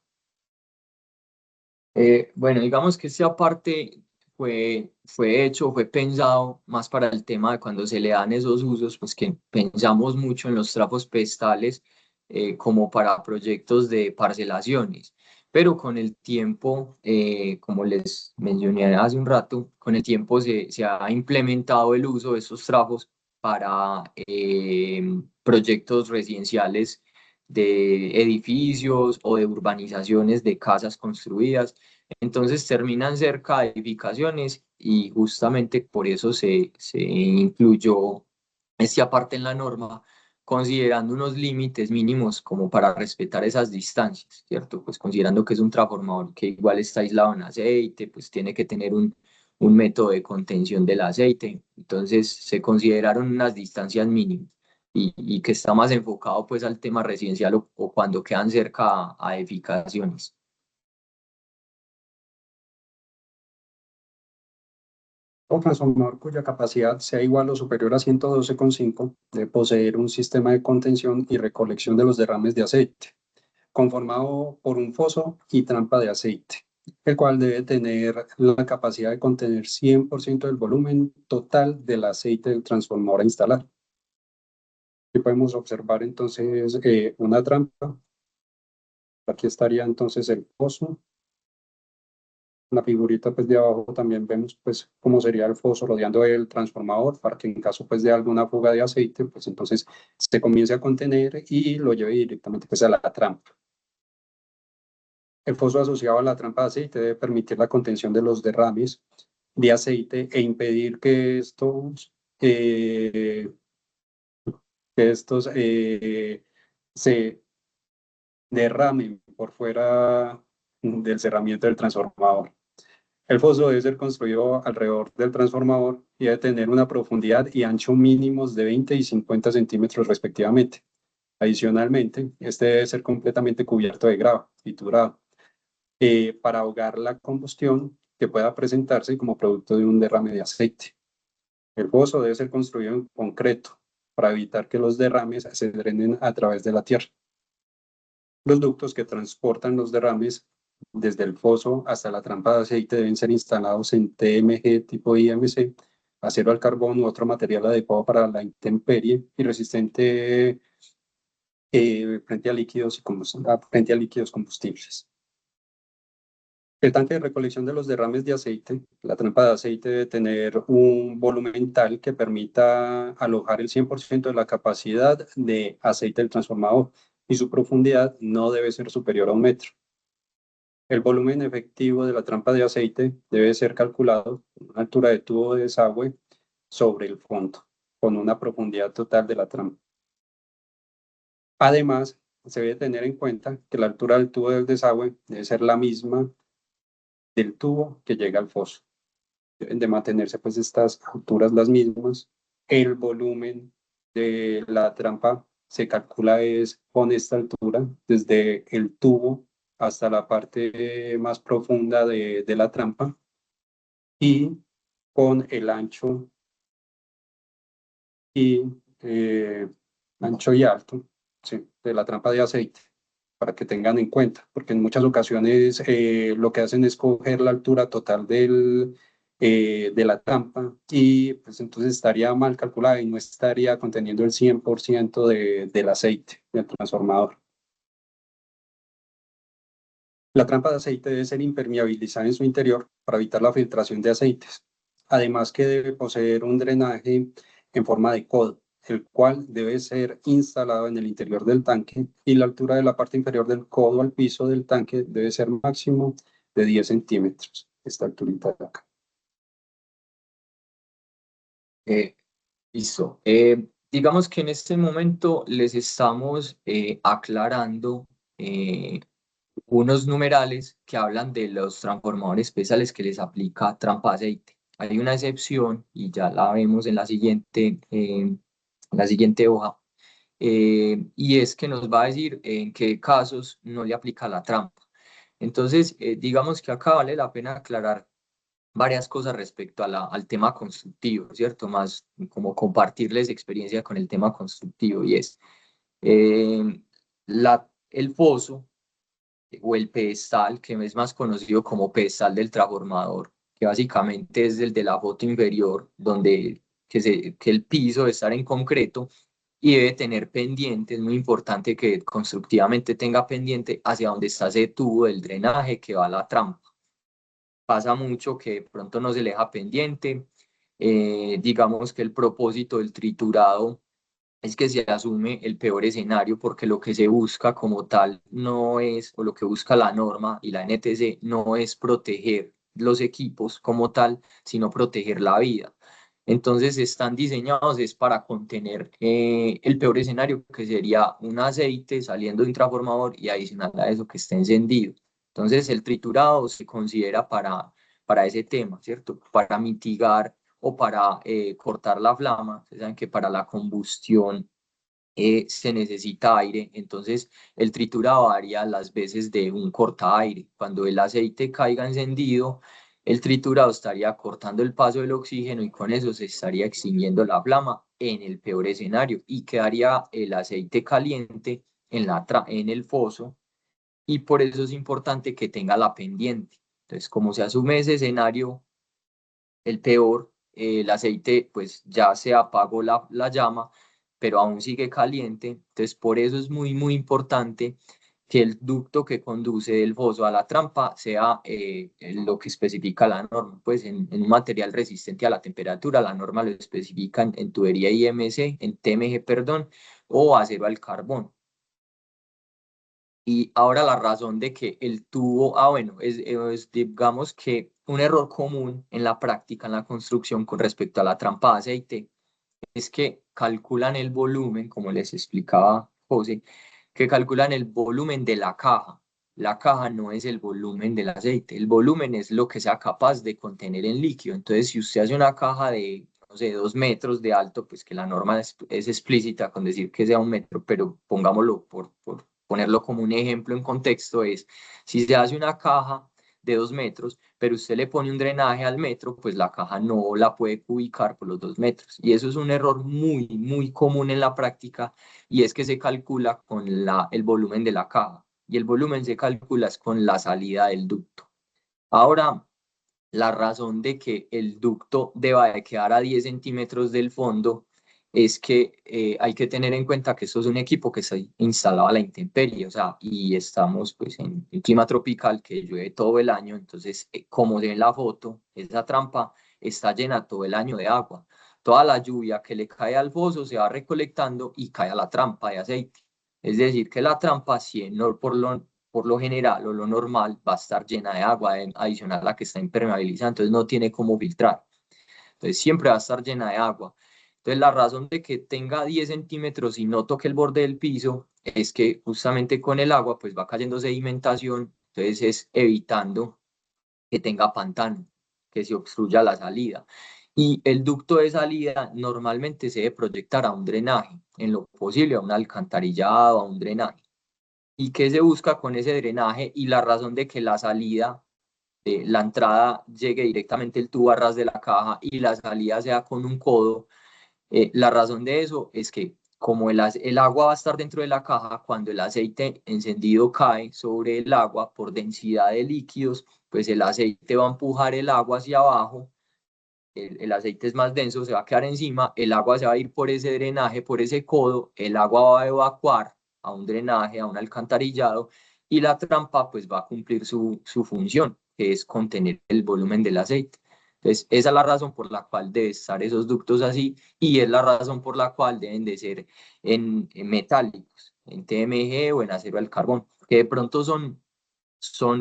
Bueno, digamos que esta parte fue pensado más para el tema de cuando se le dan esos usos, pues que pensamos mucho en los trapos pedestales como para proyectos de parcelaciones. Pero con el tiempo, como les mencioné hace un rato, con el tiempo se ha implementado el uso de esos trapos para proyectos residenciales de edificios o de urbanizaciones de casas construidas. Entonces terminan cerca de edificaciones y justamente por eso se incluyó esta parte en la norma, considerando unos límites mínimos como para respetar esas distancias, ¿cierto? Pues considerando que es un transformador que igual está aislado en aceite, pues tiene que tener un método de contención del aceite. Entonces se consideraron unas distancias mínimas y que está más enfocado pues al tema residencial o cuando quedan cerca a edificaciones. O transformador cuya capacidad sea igual o superior a 112,5 debe poseer un sistema de contención y recolección de los derrames de aceite, conformado por un foso y trampa de aceite, el cual debe tener la capacidad de contener 100% del volumen total del aceite del transformador a instalar. Aquí podemos observar entonces una trampa. Aquí estaría entonces el foso. La figurita pues de abajo también vemos pues cómo sería el foso rodeando el transformador para que en caso pues de alguna fuga de aceite pues entonces se comience a contener y lo lleve directamente pues a la trampa. El foso asociado a la trampa de aceite debe permitir la contención de los derrames de aceite e impedir que estos se derramen por fuera del cerramiento del transformador. El foso debe ser construido alrededor del transformador y debe tener una profundidad y ancho mínimos de 20 y 50 centímetros respectivamente. Adicionalmente, este debe ser completamente cubierto de grava, triturado, para ahogar la combustión que pueda presentarse como producto de un derrame de aceite. El foso debe ser construido en concreto para evitar que los derrames se drenen a través de la tierra. Los ductos que transportan los derrames desde el foso hasta la trampa de aceite deben ser instalados en TMG tipo IMC, acero al carbón u otro material adecuado para la intemperie y resistente frente a líquidos combustibles. El tanque de recolección de los derrames de aceite, la trampa de aceite debe tener un volumen tal que permita alojar el 100% de la capacidad de aceite del transformador y su profundidad no debe ser superior a 1 metro. El volumen efectivo de la trampa de aceite debe ser calculado con una altura de tubo de desagüe sobre el fondo, con una profundidad total de la trampa. Además, se debe tener en cuenta que la altura del tubo del desagüe debe ser la misma del tubo que llega al foso. Deben de mantenerse pues estas alturas las mismas. El volumen de la trampa se calcula es con esta altura, desde el tubo hasta la parte más profunda de la trampa y con el ancho y, ancho y alto, sí, de la trampa de aceite, para que tengan en cuenta, porque en muchas ocasiones lo que hacen es coger la altura total de la trampa y pues entonces estaría mal calculada y no estaría conteniendo el 100% del aceite del transformador. La trampa de aceite debe ser impermeabilizada en su interior para evitar la filtración de aceites. Además que debe poseer un drenaje en forma de codo, el cual debe ser instalado en el interior del tanque y la altura de la parte inferior del codo al piso del tanque debe ser máximo de 10 centímetros. Esta alturita de acá. Listo. Digamos que en este momento les estamos aclarando unos numerales que hablan de los transformadores especiales que les aplica trampa aceite. Hay una excepción y ya la vemos en la siguiente hoja, y es que nos va a decir en qué casos no le aplica la trampa. Entonces, digamos que acá vale la pena aclarar varias cosas respecto a al tema constructivo, ¿cierto? Más como compartirles experiencia con el tema constructivo y es eh, el foso o el pedestal, que es más conocido como pedestal del transformador, que básicamente es el de la foto inferior, donde que el piso debe estar en concreto y debe tener pendiente. Es muy importante que constructivamente tenga pendiente hacia donde está ese tubo del drenaje que va a la trampa. Pasa mucho que de pronto no se le deja pendiente. Digamos que el propósito del triturado es que se asume el peor escenario porque lo que se busca como tal no es, o lo que busca la norma y la NTC no es proteger los equipos como tal, sino proteger la vida. Entonces están diseñados es para contener el peor escenario, que sería un aceite saliendo de un transformador y adicional a eso que esté encendido. Entonces el triturado se considera para ese tema, ¿cierto? Para mitigar o para cortar la flama. Ustedes saben que para la combustión se necesita aire, entonces el triturado haría las veces de un corta aire. Cuando el aceite caiga encendido, el triturado estaría cortando el paso del oxígeno y con eso se estaría extinguiendo la flama en el peor escenario y quedaría el aceite caliente en el foso, y por eso es importante que tenga la pendiente. Entonces, como se asume ese escenario, el peor, el aceite pues ya se apagó la llama, pero aún sigue caliente. Entonces, por eso es muy, muy importante que el ducto que conduce del foso a la trampa sea lo que especifica la norma, pues en un material resistente a la temperatura. La norma lo especifica en tubería IMC, en TMG, perdón, o acero al carbón. Y ahora la razón de que el tubo, bueno, digamos que un error común en la práctica, en la construcción con respecto a la trampa de aceite, es que calculan el volumen, como les explicaba José, que calculan el volumen de la caja. La caja no es el volumen del aceite, el volumen es lo que sea capaz de contener en líquido. Entonces, si usted hace una caja de, no sé, 2 metros de alto, pues que la norma es explícita con decir que sea 1 metro, pero pongámoslo por ponerlo como un ejemplo en contexto, es si se hace una caja de 2 metros, pero usted le pone un drenaje al metro, pues la caja no la puede ubicar por los 2 metros. Y eso es un error muy, muy común en la práctica, y es que se calcula con el volumen de la caja, y el volumen se calcula con la salida del ducto. Ahora, la razón de que el ducto deba de quedar a 10 centímetros del fondo es que hay que tener en cuenta que esto es un equipo que está instalado a la intemperie, o sea, y estamos pues en el clima tropical que llueve todo el año. Entonces, como se ve en la foto, esa trampa está llena todo el año de agua. Toda la lluvia que le cae al foso se va recolectando y cae a la trampa de aceite. Es decir, que la trampa, si no, por lo general o lo normal, va a estar llena de agua adicional a la que está impermeabilizada, entonces no tiene cómo filtrar. Entonces siempre va a estar llena de agua. Entonces la razón de que tenga 10 centímetros y no toque el borde del piso es que justamente con el agua pues va cayendo sedimentación, entonces es evitando que tenga pantano, que se obstruya la salida. Y el ducto de salida normalmente se debe proyectar a un drenaje, en lo posible a un alcantarillado, a un drenaje. ¿Y qué se busca con ese drenaje? Y la razón de que la salida, la entrada llegue directamente el tubo a ras de la caja y la salida sea con un codo, la razón de eso es que como el agua va a estar dentro de la caja, cuando el aceite encendido cae sobre el agua por densidad de líquidos, pues el aceite va a empujar el agua hacia abajo, el aceite es más denso, se va a quedar encima, el agua se va a ir por ese drenaje, por ese codo, el agua va a evacuar a un drenaje, a un alcantarillado, y la trampa pues va a cumplir su función, que es contener el volumen del aceite. Entonces, esa es la razón por la cual deben estar esos ductos así, y es la razón por la cual deben de ser en metálicos, en TMG o en acero al carbón, que de pronto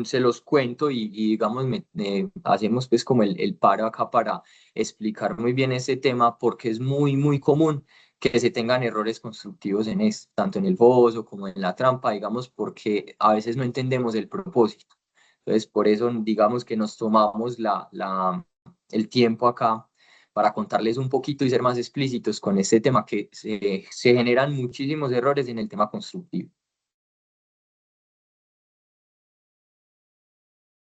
se los cuento y digamos, hacemos pues como el paro acá para explicar muy bien ese tema, porque es muy, muy común que se tengan errores constructivos en esto, tanto en el foso como en la trampa, digamos, porque a veces no entendemos el propósito. Entonces, por eso, digamos que nos tomamos el tiempo acá para contarles un poquito y ser más explícitos con este tema, que se generan muchísimos errores en el tema constructivo.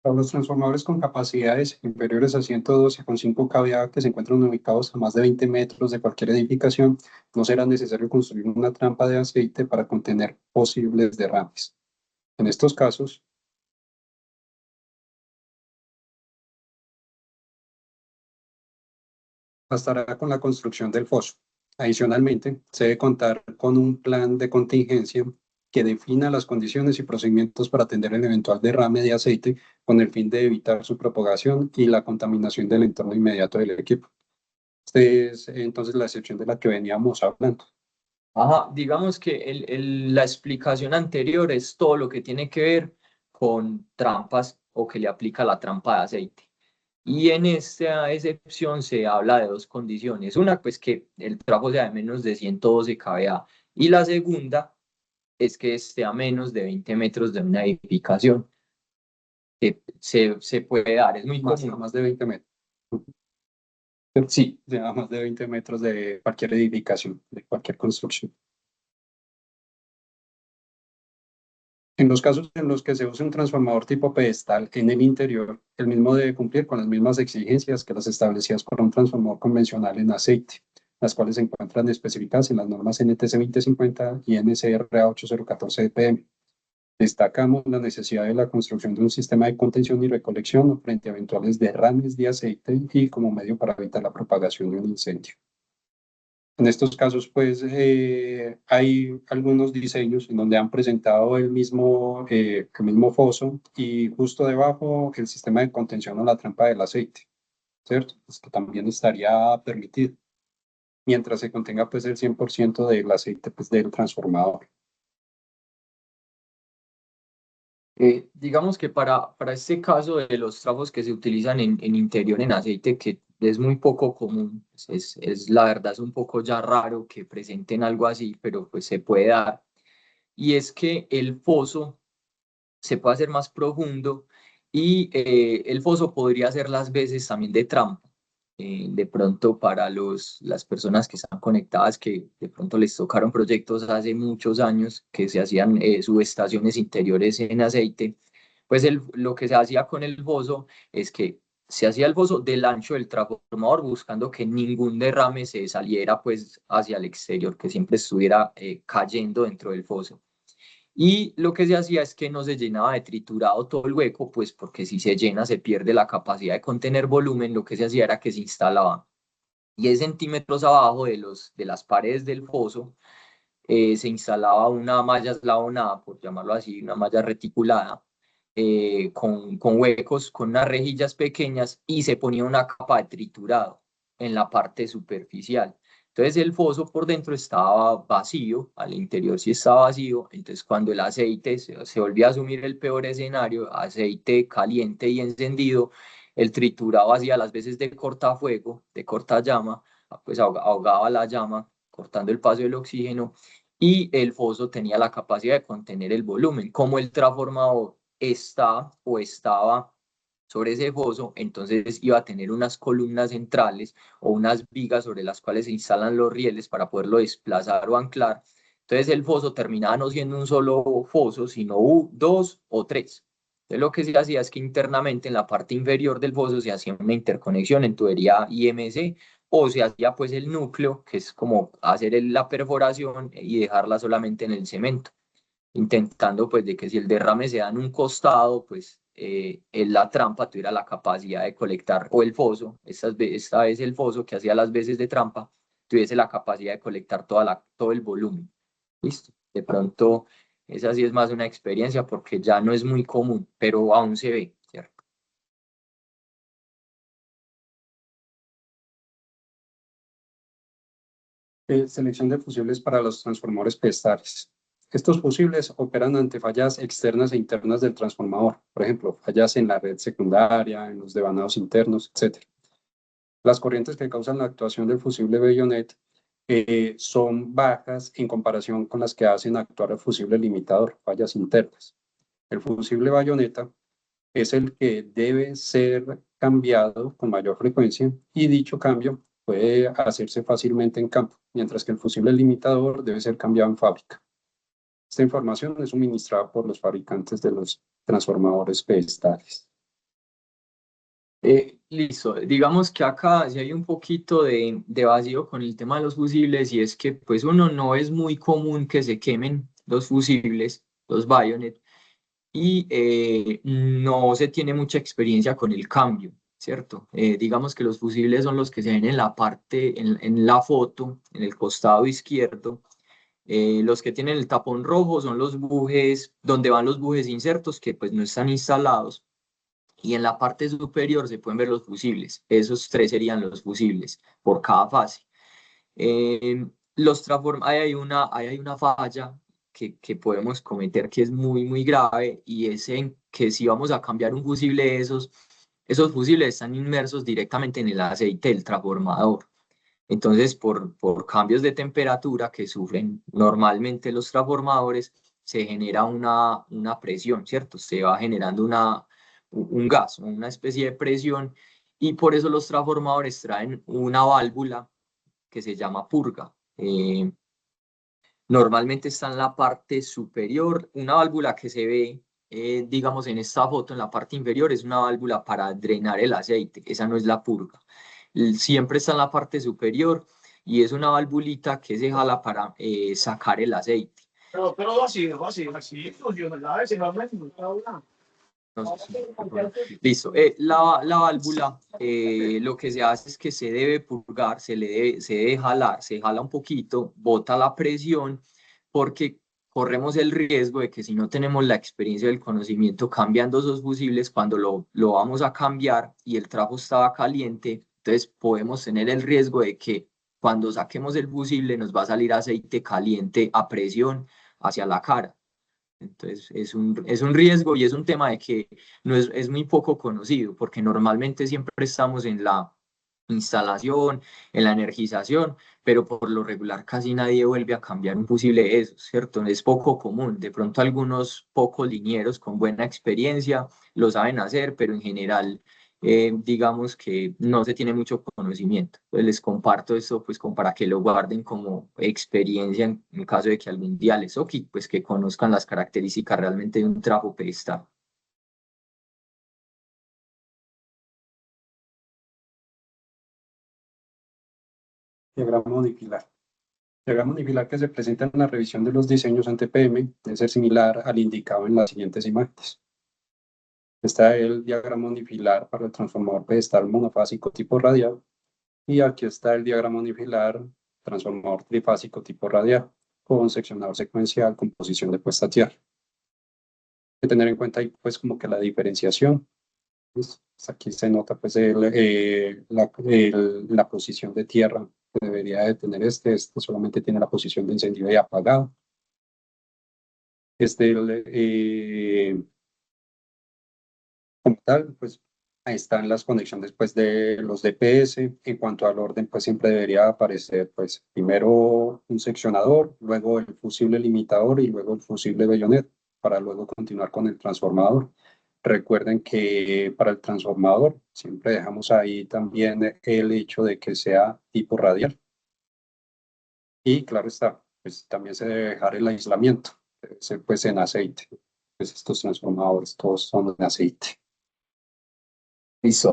Para los transformadores con capacidades inferiores a 112,5 kVA que se encuentran ubicados a más de 20 metros de cualquier edificación, no será necesario construir una trampa de aceite para contener posibles derrames. En estos casos, bastará con la construcción del foso. Adicionalmente, se debe contar con un plan de contingencia que defina las condiciones y procedimientos para atender el eventual derrame de aceite con el fin de evitar su propagación y la contaminación del entorno inmediato del equipo. Esta es entonces la excepción de la que veníamos hablando. Ajá, digamos que la explicación anterior es todo lo que tiene que ver con trampas o que le aplica la trampa de aceite. Y en esta excepción se habla de dos condiciones. Una, pues que el trabajo sea de menos de 112 kVA. Y la segunda es que esté a menos de 20 metros de una edificación. Que se puede dar, es muy Más, a común. más de 20 metros. Sí, a más de 20 metros de cualquier edificación, de cualquier construcción. En los casos en los que se use un transformador tipo pedestal en el interior, el mismo debe cumplir con las mismas exigencias que las establecidas para un transformador convencional en aceite, las cuales se encuentran especificadas en las normas NTC 2050 y NCRA 8014 EPM. Destacamos la necesidad de la construcción de un sistema de contención y recolección frente a eventuales derrames de aceite y como medio para evitar la propagación de un incendio. En estos casos, pues, hay algunos diseños en donde han presentado el mismo foso y justo debajo el sistema de contención o la trampa del aceite, ¿cierto? Pues que también estaría permitido, mientras se contenga, pues, el 100% del aceite, pues, del transformador. Digamos que para este caso de los trabajos que se utilizan en interior en aceite, que es muy poco común, pues la verdad es un poco ya raro que presenten algo así, pero pues se puede dar. Y es que el foso se puede hacer más profundo y el foso podría hacer las veces también de trampa. De pronto para las personas que están conectadas, que de pronto les tocaron proyectos hace muchos años que se hacían subestaciones interiores en aceite, pues lo que se hacía con el foso es que se hacía el foso del ancho del transformador buscando que ningún derrame se saliera pues hacia el exterior, que siempre estuviera cayendo dentro del foso. Y lo que se hacía es que no se llenaba de triturado todo el hueco, pues porque si se llena se pierde la capacidad de contener volumen. Lo que se hacía era que se instalaba 10 centímetros abajo de las paredes del foso, se instalaba una malla eslabonada, por llamarlo así, una malla reticulada, con huecos, con unas rejillas pequeñas y se ponía una capa de triturado en la parte superficial. Entonces el foso por dentro estaba vacío, al interior sí estaba vacío, entonces cuando el aceite se volvía a asumir el peor escenario, aceite caliente y encendido, el triturado hacía las veces de cortafuego, de corta llama, pues ahogaba la llama, cortando el paso del oxígeno, y el foso tenía la capacidad de contener el volumen. Como el transformador estaba sobre ese foso, entonces iba a tener unas columnas centrales o unas vigas sobre las cuales se instalan los rieles para poderlo desplazar o anclar. Entonces el foso terminaba no siendo un solo foso, sino dos o tres. Entonces lo que se hacía es que internamente en la parte inferior del foso se hacía una interconexión en tubería IMC, o se hacía pues el núcleo, que es como hacer la perforación y dejarla solamente en el cemento, intentando pues de que si el derrame se da en un costado, pues la trampa tuviera la capacidad de colectar, o el foso, esta vez el foso que hacía las veces de trampa, tuviese la capacidad de colectar todo el volumen. ¿Listo? De pronto, esa sí es más una experiencia porque ya no es muy común, pero aún se ve, ¿cierto? Selección de fusibles para los transformadores pedestales. Estos fusibles operan ante fallas externas e internas del transformador, por ejemplo, fallas en la red secundaria, en los devanados internos, etc. Las corrientes que causan la actuación del fusible bayonet son bajas en comparación con las que hacen actuar el fusible limitador, fallas internas. El fusible bayoneta es el que debe ser cambiado con mayor frecuencia y dicho cambio puede hacerse fácilmente en campo, mientras que el fusible limitador debe ser cambiado en fábrica. Esta información es suministrada por los fabricantes de los transformadores pedestales. Listo, digamos que acá sí hay un poquito de vacío con el tema de los fusibles, y es que pues uno, no es muy común que se quemen los fusibles, los bayonet, y no se tiene mucha experiencia con el cambio, ¿cierto? Digamos que los fusibles son los que se ven en la parte, en la foto, en el costado izquierdo. Los que tienen el tapón rojo son los bujes, donde van los bujes insertos, que pues no están instalados, y en la parte superior se pueden ver los fusibles. Esos tres serían los fusibles por cada fase. Ahí hay una falla que podemos cometer, que es muy, muy grave, y es en que si vamos a cambiar un fusible de esos fusibles están inmersos directamente en el aceite del transformador. Entonces, por cambios de temperatura que sufren normalmente los transformadores, se genera una presión, ¿cierto? Se va generando un gas, una especie de presión, y por eso los transformadores traen una válvula que se llama purga. Normalmente está en la parte superior, una válvula que se ve, digamos, en esta foto, en la parte inferior, es una válvula para drenar el aceite. Esa no es la purga. Siempre está en la parte superior y es una valvulita que se jala para sacar el aceite. Pero así funciona, ¿sabes? Si no me No sé si- Listo. La válvula, lo que se hace es que se debe purgar, se debe jalar, se jala un poquito, bota la presión, porque corremos el riesgo de que si no tenemos la experiencia del conocimiento cambiando esos fusibles, cuando lo vamos a cambiar y el trapo estaba caliente, entonces podemos tener el riesgo de que cuando saquemos el fusible nos va a salir aceite caliente a presión hacia la cara. Entonces es un riesgo y es un tema de que no es muy poco conocido, porque normalmente siempre estamos en la instalación, en la energización, pero por lo regular casi nadie vuelve a cambiar un fusible de eso, ¿cierto? Es poco común. De pronto algunos pocos linieros con buena experiencia lo saben hacer, pero en general digamos que no se tiene mucho conocimiento. Pues les comparto esto pues como para que lo guarden como experiencia en caso de que algún día les toque, pues que conozcan las características realmente de un trapo pedestal. Diagrama unifilar. Diagrama unifilar que se presenta en la revisión de los diseños ante PM debe ser similar al indicado en las siguientes imágenes. Está el diagrama unifilar para el transformador pedestal monofásico tipo radial. Y aquí está el diagrama unifilar, transformador trifásico tipo radial, con seccionador secuencial, con posición de puesta a tierra. Hay que tener en cuenta ahí, pues, como que la diferenciación. ¿Listo? Pues aquí se nota, pues, la posición de tierra que debería de tener este solamente tiene la posición de encendido y apagado. Como tal, pues ahí están las conexiones pues, de los DPS. En cuanto al orden, pues siempre debería aparecer pues primero un seccionador, luego el fusible limitador y luego el fusible bayonet, para luego continuar con el transformador. Recuerden que para el transformador siempre dejamos ahí también el hecho de que sea tipo radial. Y claro está, pues también se debe dejar el aislamiento, pues en aceite. Pues estos transformadores todos son en aceite. Listo.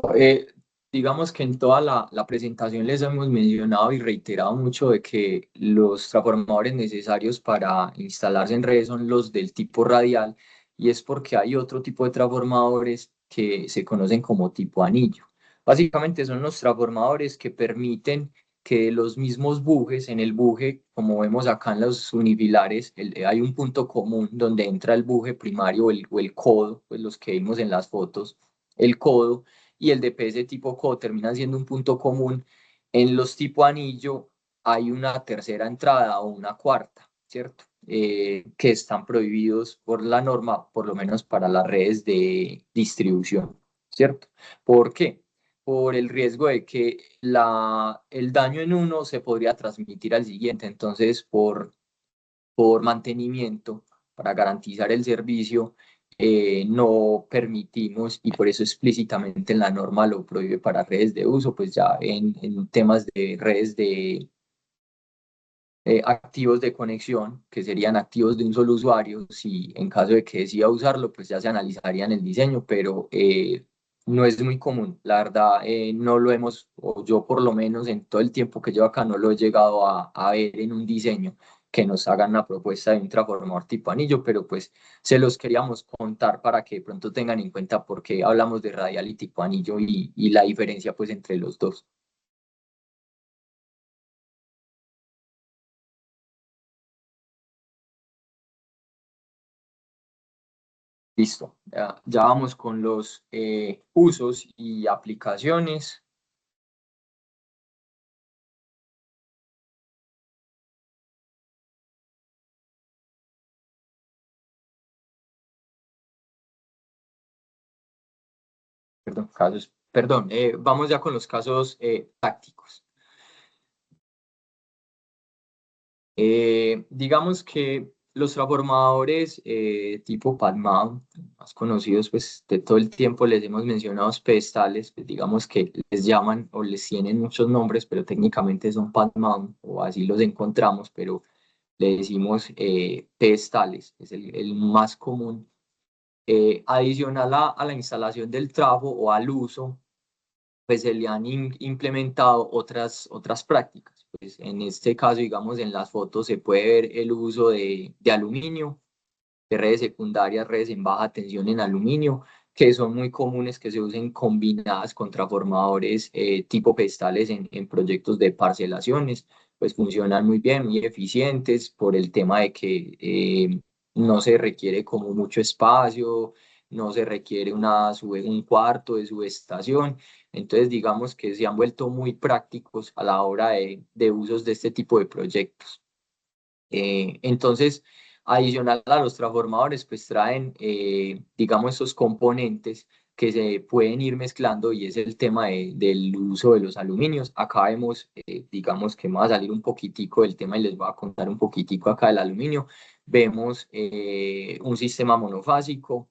Digamos que en toda la presentación les hemos mencionado y reiterado mucho de que los transformadores necesarios para instalarse en redes son los del tipo radial, y es porque hay otro tipo de transformadores que se conocen como tipo anillo. Básicamente son los transformadores que permiten que los mismos bujes, en el buje, como vemos acá en los unifilares, hay un punto común donde entra el buje primario o el codo, pues los que vimos en las fotos, el codo y el DPS tipo codo terminan siendo un punto común. En los tipo anillo hay una tercera entrada o una cuarta, ¿cierto? Que están prohibidos por la norma, por lo menos para las redes de distribución, ¿cierto? ¿Por qué? Por el riesgo de que el daño en uno se podría transmitir al siguiente. Entonces, por mantenimiento, para garantizar el servicio, no permitimos, y por eso explícitamente en la norma lo prohíbe para redes de uso, pues ya en temas de redes de activos de conexión, que serían activos de un solo usuario, si en caso de que decida usarlo, pues ya se analizaría en el diseño, pero no es muy común. La verdad, no lo hemos, o yo por lo menos en todo el tiempo que llevo acá, no lo he llegado a ver en un diseño que nos hagan una propuesta de un transformador tipo anillo, pero pues se los queríamos contar para que de pronto tengan en cuenta por qué hablamos de radial y tipo anillo y la diferencia pues entre los dos. Listo, ya vamos con los usos y aplicaciones. Vamos ya con los casos prácticos. Digamos que los transformadores tipo Padmount, más conocidos, pues de todo el tiempo les hemos mencionado pedestales, pues digamos que les llaman o les tienen muchos nombres, pero técnicamente son Padmount o así los encontramos, pero le decimos pedestales, es el más común. Adicional a la instalación del trafo o al uso, pues se le han implementado otras prácticas. Pues en este caso, digamos, en las fotos se puede ver el uso de aluminio, de redes secundarias, redes en baja tensión en aluminio, que son muy comunes que se usen combinadas con transformadores tipo pedestales en proyectos de parcelaciones, pues funcionan muy bien, muy eficientes por el tema de que no se requiere como mucho espacio, no se requiere un cuarto de subestación. Entonces, digamos que se han vuelto muy prácticos a la hora de usos de este tipo de proyectos. Entonces, adicional a los transformadores, pues traen, digamos, estos componentes que se pueden ir mezclando y es el tema del uso de los aluminios. Acá vemos, digamos que me va a salir un poquitico del tema y les voy a contar un poquitico acá del aluminio. Vemos un sistema monofásico.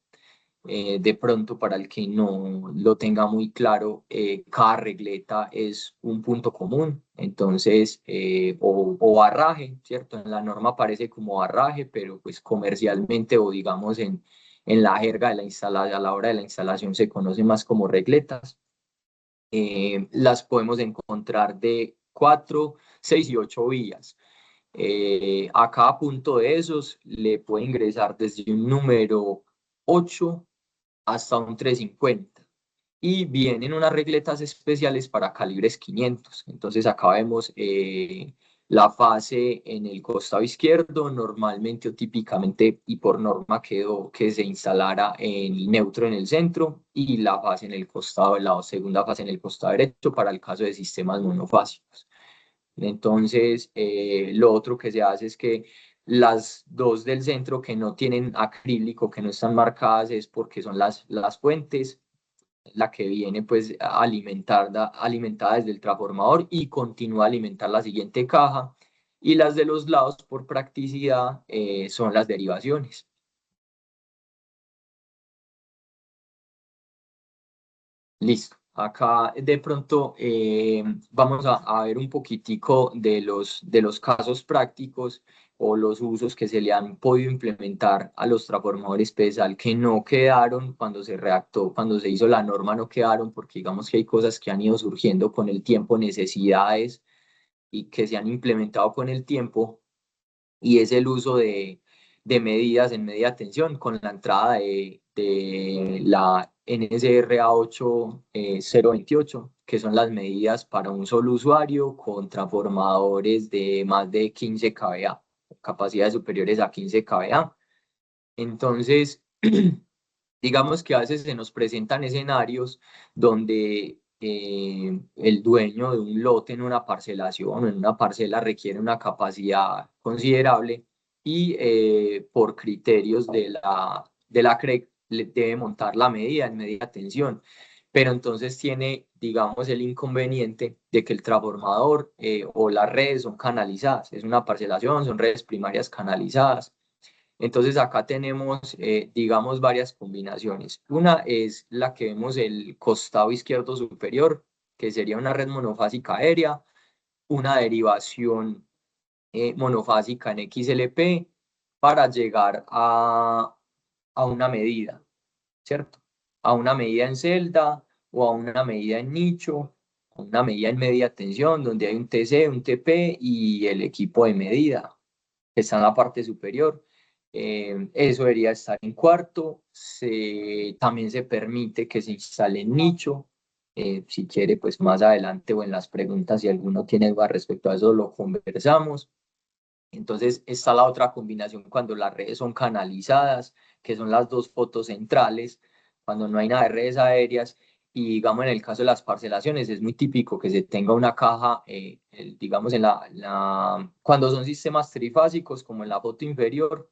De pronto, para el que no lo tenga muy claro, cada regleta es un punto común, entonces, o barraje, ¿cierto? En la norma aparece como barraje, pero pues comercialmente o digamos en la jerga de la instalación, a la hora de la instalación se conoce más como regletas. Las podemos encontrar de 4, 6 y 8 vías. A cada punto de esos le puede ingresar desde un número 8 hasta un 350 y vienen unas regletas especiales para calibres 500. Entonces acá vemos la fase en el costado izquierdo, normalmente o típicamente y por norma quedó que se instalara en neutro en el centro y la fase en el costado, la segunda fase en el costado derecho para el caso de sistemas monofásicos. Entonces, lo otro que se hace es que las dos del centro que no tienen acrílico, que no están marcadas, es porque son las fuentes, la que viene pues alimentada desde el transformador y continúa a alimentar la siguiente caja. Y las de los lados, por practicidad, son las derivaciones. Listo. Acá de pronto vamos a ver un poquitico de los casos prácticos o los usos que se le han podido implementar a los transformadores PESAL que no quedaron cuando se redactó, cuando se hizo la norma no quedaron porque digamos que hay cosas que han ido surgiendo con el tiempo, necesidades y que se han implementado con el tiempo y es el uso de medidas en media tensión con la entrada de la NSRA 8028, que son las medidas para un solo usuario con transformadores de más de 15 kVA, capacidades superiores a 15 kVA. Entonces, digamos que a veces se nos presentan escenarios donde el dueño de un lote en una parcelación o en una parcela requiere una capacidad considerable y por criterios de la CREC debe montar la medida en media tensión. Pero entonces tiene, digamos, el inconveniente de que el transformador o las redes son canalizadas. Es una parcelación, son redes primarias canalizadas. Entonces acá tenemos, digamos, varias combinaciones. Una es la que vemos el costado izquierdo superior, que sería una red monofásica aérea, una derivación monofásica en XLP para llegar a una medida, ¿cierto? A una medida en celda o a una medida en nicho, a una medida en media tensión, donde hay un TC, un TP y el equipo de medida que está en la parte superior. Eso debería estar en cuarto. También se permite que se instale en nicho. Si quiere, pues más adelante o en las preguntas, si alguno tiene dudas respecto a eso, lo conversamos. Entonces está la otra combinación cuando las redes son canalizadas, que son las dos fotos centrales, cuando no hay nada de redes aéreas. Y digamos en el caso de las parcelaciones es muy típico que se tenga una caja, digamos cuando son sistemas trifásicos como en la foto inferior,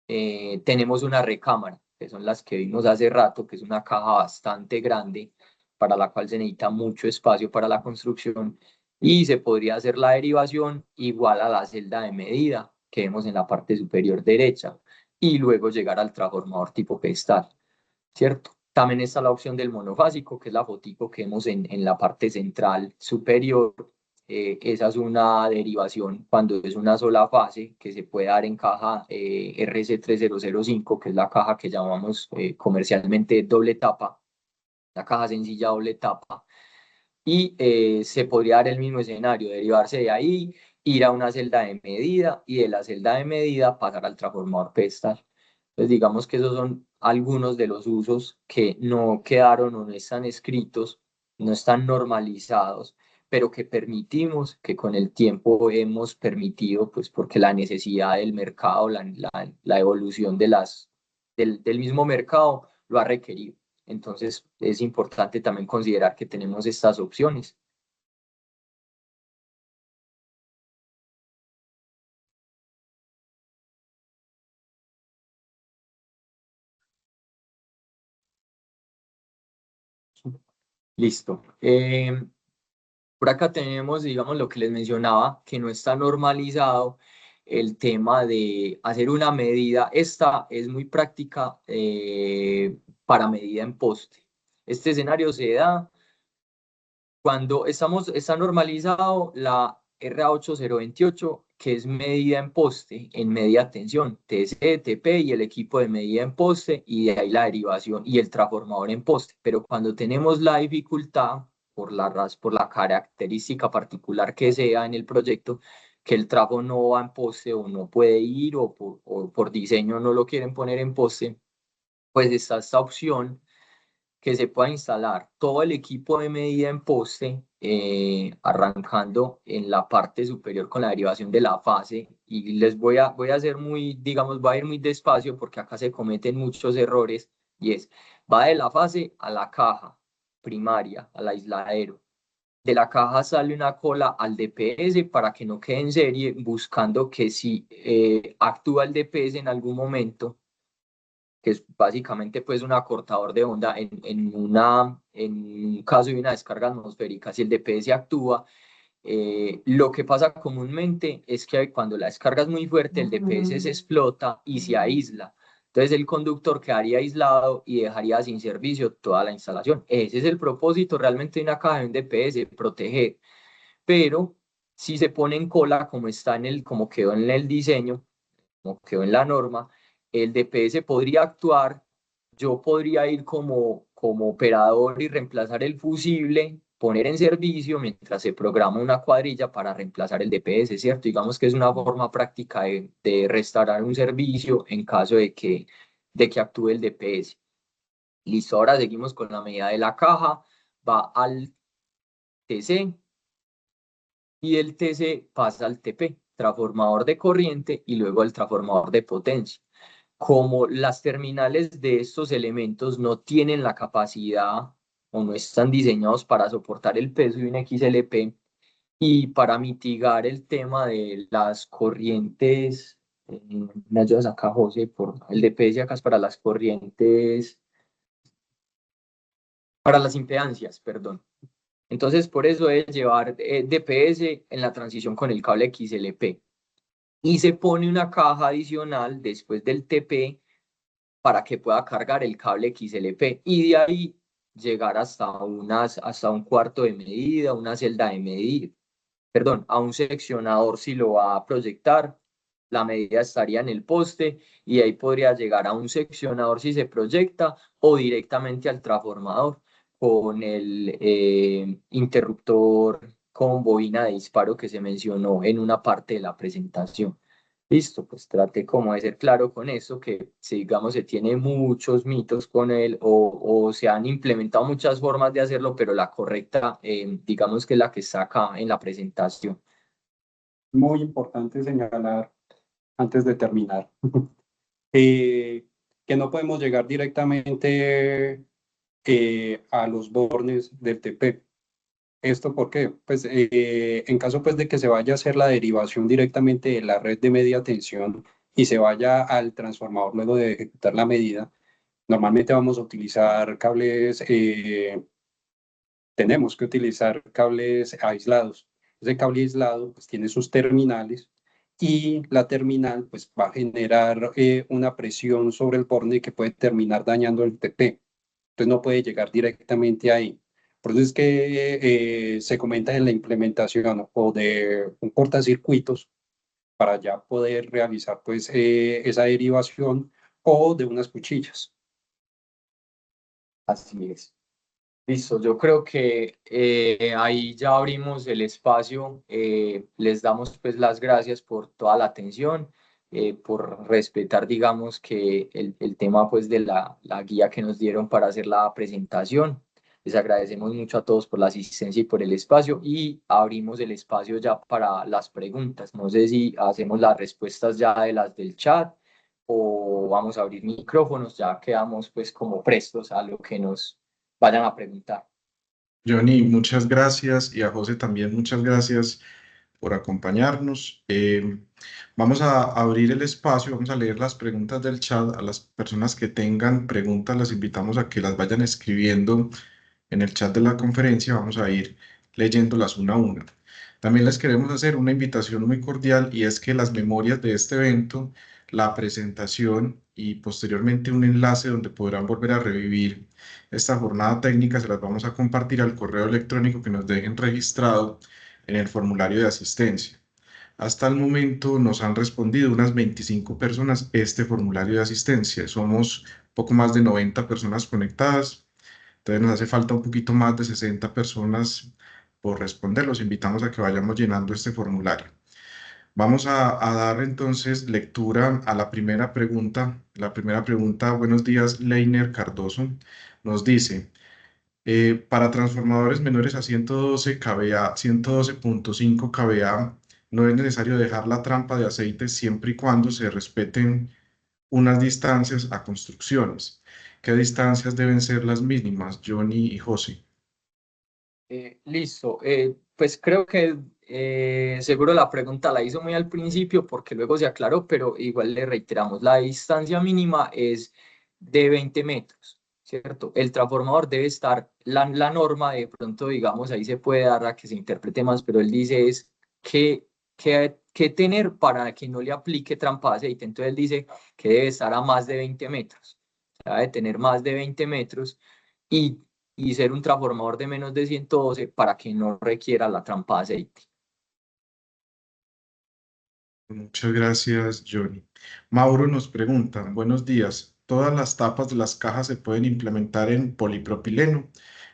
tenemos una recámara, que son las que vimos hace rato, que es una caja bastante grande para la cual se necesita mucho espacio para la construcción y se podría hacer la derivación igual a la celda de medida que vemos en la parte superior derecha y luego llegar al transformador tipo pedestal, ¿cierto? También está la opción del monofásico, que es la fotico que vemos en la parte central superior. Esa es una derivación cuando es una sola fase que se puede dar en caja RC3005, que es la caja que llamamos comercialmente doble tapa, la caja sencilla doble tapa y se podría dar el mismo escenario, derivarse de ahí, ir a una celda de medida y de la celda de medida pasar al transformador pedestal. Entonces, digamos que esos son algunos de los usos que no quedaron o no están escritos, no están normalizados, pero que permitimos, que con el tiempo hemos permitido, pues porque la necesidad del mercado, la evolución del mismo mercado lo ha requerido. Entonces, es importante también considerar que tenemos estas opciones. Listo. Por acá tenemos, digamos, lo que les mencionaba, que no está normalizado el tema de hacer una medida. Esta es muy práctica para medida en poste. Este escenario se da cuando está normalizado la RA8028, que es medida en poste, en media tensión, TC, TP y el equipo de medida en poste, y de ahí la derivación y el transformador en poste. Pero cuando tenemos la dificultad, por la característica particular que sea en el proyecto, que el trafo no va en poste o no puede ir o por diseño no lo quieren poner en poste, pues está esta opción que se pueda instalar todo el equipo de medida en poste, arrancando en la parte superior con la derivación de la fase. Y voy a hacer muy, digamos, va a ir muy despacio porque acá se cometen muchos errores. Y va de la fase a la caja primaria, al aisladero. De la caja sale una cola al DPS para que no quede en serie, buscando que si actúa el DPS en algún momento, que es básicamente pues un acortador de onda en un caso de una descarga atmosférica. Si el DPS actúa, lo que pasa comúnmente es que cuando la descarga es muy fuerte, el DPS se explota y se aísla. Entonces el conductor quedaría aislado y dejaría sin servicio toda la instalación. Ese es el propósito realmente de una caja de un DPS, proteger. Pero si se pone en cola, como quedó en el diseño, como quedó en la norma, el DPS podría actuar, yo podría ir como operador y reemplazar el fusible, poner en servicio mientras se programa una cuadrilla para reemplazar el DPS, ¿cierto? Digamos que es una forma práctica de restaurar un servicio en caso de que actúe el DPS. Listo, ahora seguimos con la medida de la caja, va al TC y el TC pasa al TP, transformador de corriente, y luego al transformador de potencia. Como las terminales de estos elementos no tienen la capacidad o no están diseñados para soportar el peso de un XLP, y para mitigar el tema de las corrientes, me ayudas acá, José, por el DPS acá es para las corrientes, para las impedancias, perdón. Entonces, por eso es llevar DPS en la transición con el cable XLP. Y se pone una caja adicional después del TP para que pueda cargar el cable XLP y de ahí llegar hasta un cuarto de medida, una celda de medida, perdón, a un seccionador si lo va a proyectar. La medida estaría en el poste y ahí podría llegar a un seccionador si se proyecta o directamente al transformador con el interruptor con bobina de disparo que se mencionó en una parte de la presentación. Listo, pues trate como de ser claro con eso, que si digamos se tiene muchos mitos con él o se han implementado muchas formas de hacerlo, pero la correcta, digamos que es la que está acá en la presentación. Muy importante señalar antes de terminar eh, que no podemos llegar directamente a los bornes del TP. ¿Esto por qué? Pues en caso pues de que se vaya a hacer la derivación directamente de la red de media tensión y se vaya al transformador luego de ejecutar la medida, normalmente vamos a utilizar cables, tenemos que utilizar cables aislados. Ese cable aislado pues tiene sus terminales y la terminal pues va a generar una presión sobre el borne que puede terminar dañando el TP. Entonces no puede llegar directamente ahí. Por eso es que se comenta en la implementación o de un cortacircuitos para ya poder realizar pues esa derivación o de unas cuchillas. Así es. Listo, yo creo que ahí ya abrimos el espacio. Les damos pues las gracias por toda la atención por respetar, digamos, que el tema pues de la guía que nos dieron para hacer la presentación. Les agradecemos mucho a todos por la asistencia y por el espacio y abrimos el espacio ya para las preguntas. No sé si hacemos las respuestas ya de las del chat o vamos a abrir micrófonos, ya quedamos pues como prestos a lo que nos vayan a preguntar. Johnny, muchas gracias y a José también muchas gracias por acompañarnos. Vamos a abrir el espacio, vamos a leer las preguntas del chat. A las personas que tengan preguntas, las invitamos a que las vayan escribiendo en el chat de la conferencia. Vamos a ir leyéndolas una a una. También les queremos hacer una invitación muy cordial y es que las memorias de este evento, la presentación y posteriormente un enlace donde podrán volver a revivir esta jornada técnica, se las vamos a compartir al correo electrónico que nos dejen registrado en el formulario de asistencia. Hasta el momento nos han respondido unas 25 personas este formulario de asistencia. Somos poco más de 90 personas conectadas. Entonces nos hace falta un poquito más de 60 personas por responder. Los invitamos a que vayamos llenando este formulario. Vamos a dar entonces lectura a la primera pregunta. La primera pregunta, buenos días, Leiner Cardoso, nos dice, para transformadores menores a 112 kVA, 112.5 kVA, no es necesario dejar la trampa de aceite siempre y cuando se respeten unas distancias a construcciones. ¿Qué distancias deben ser las mínimas, Johnny y José? Listo, pues creo que seguro la pregunta la hizo muy al principio porque luego se aclaró, pero igual le reiteramos, la distancia mínima es de 20 metros, ¿cierto? El transformador debe estar, la norma de pronto, digamos, ahí se puede dar a que se interprete más, pero él dice es que tener para que no le aplique trampa de aceite, entonces él dice que debe estar a más de 20 metros, o sea, debe tener más de 20 metros y ser un transformador de menos de 112 para que no requiera la trampa de aceite. Muchas gracias, Johnny. Mauro nos pregunta, buenos días, ¿todas las tapas de las cajas se pueden implementar en polipropileno?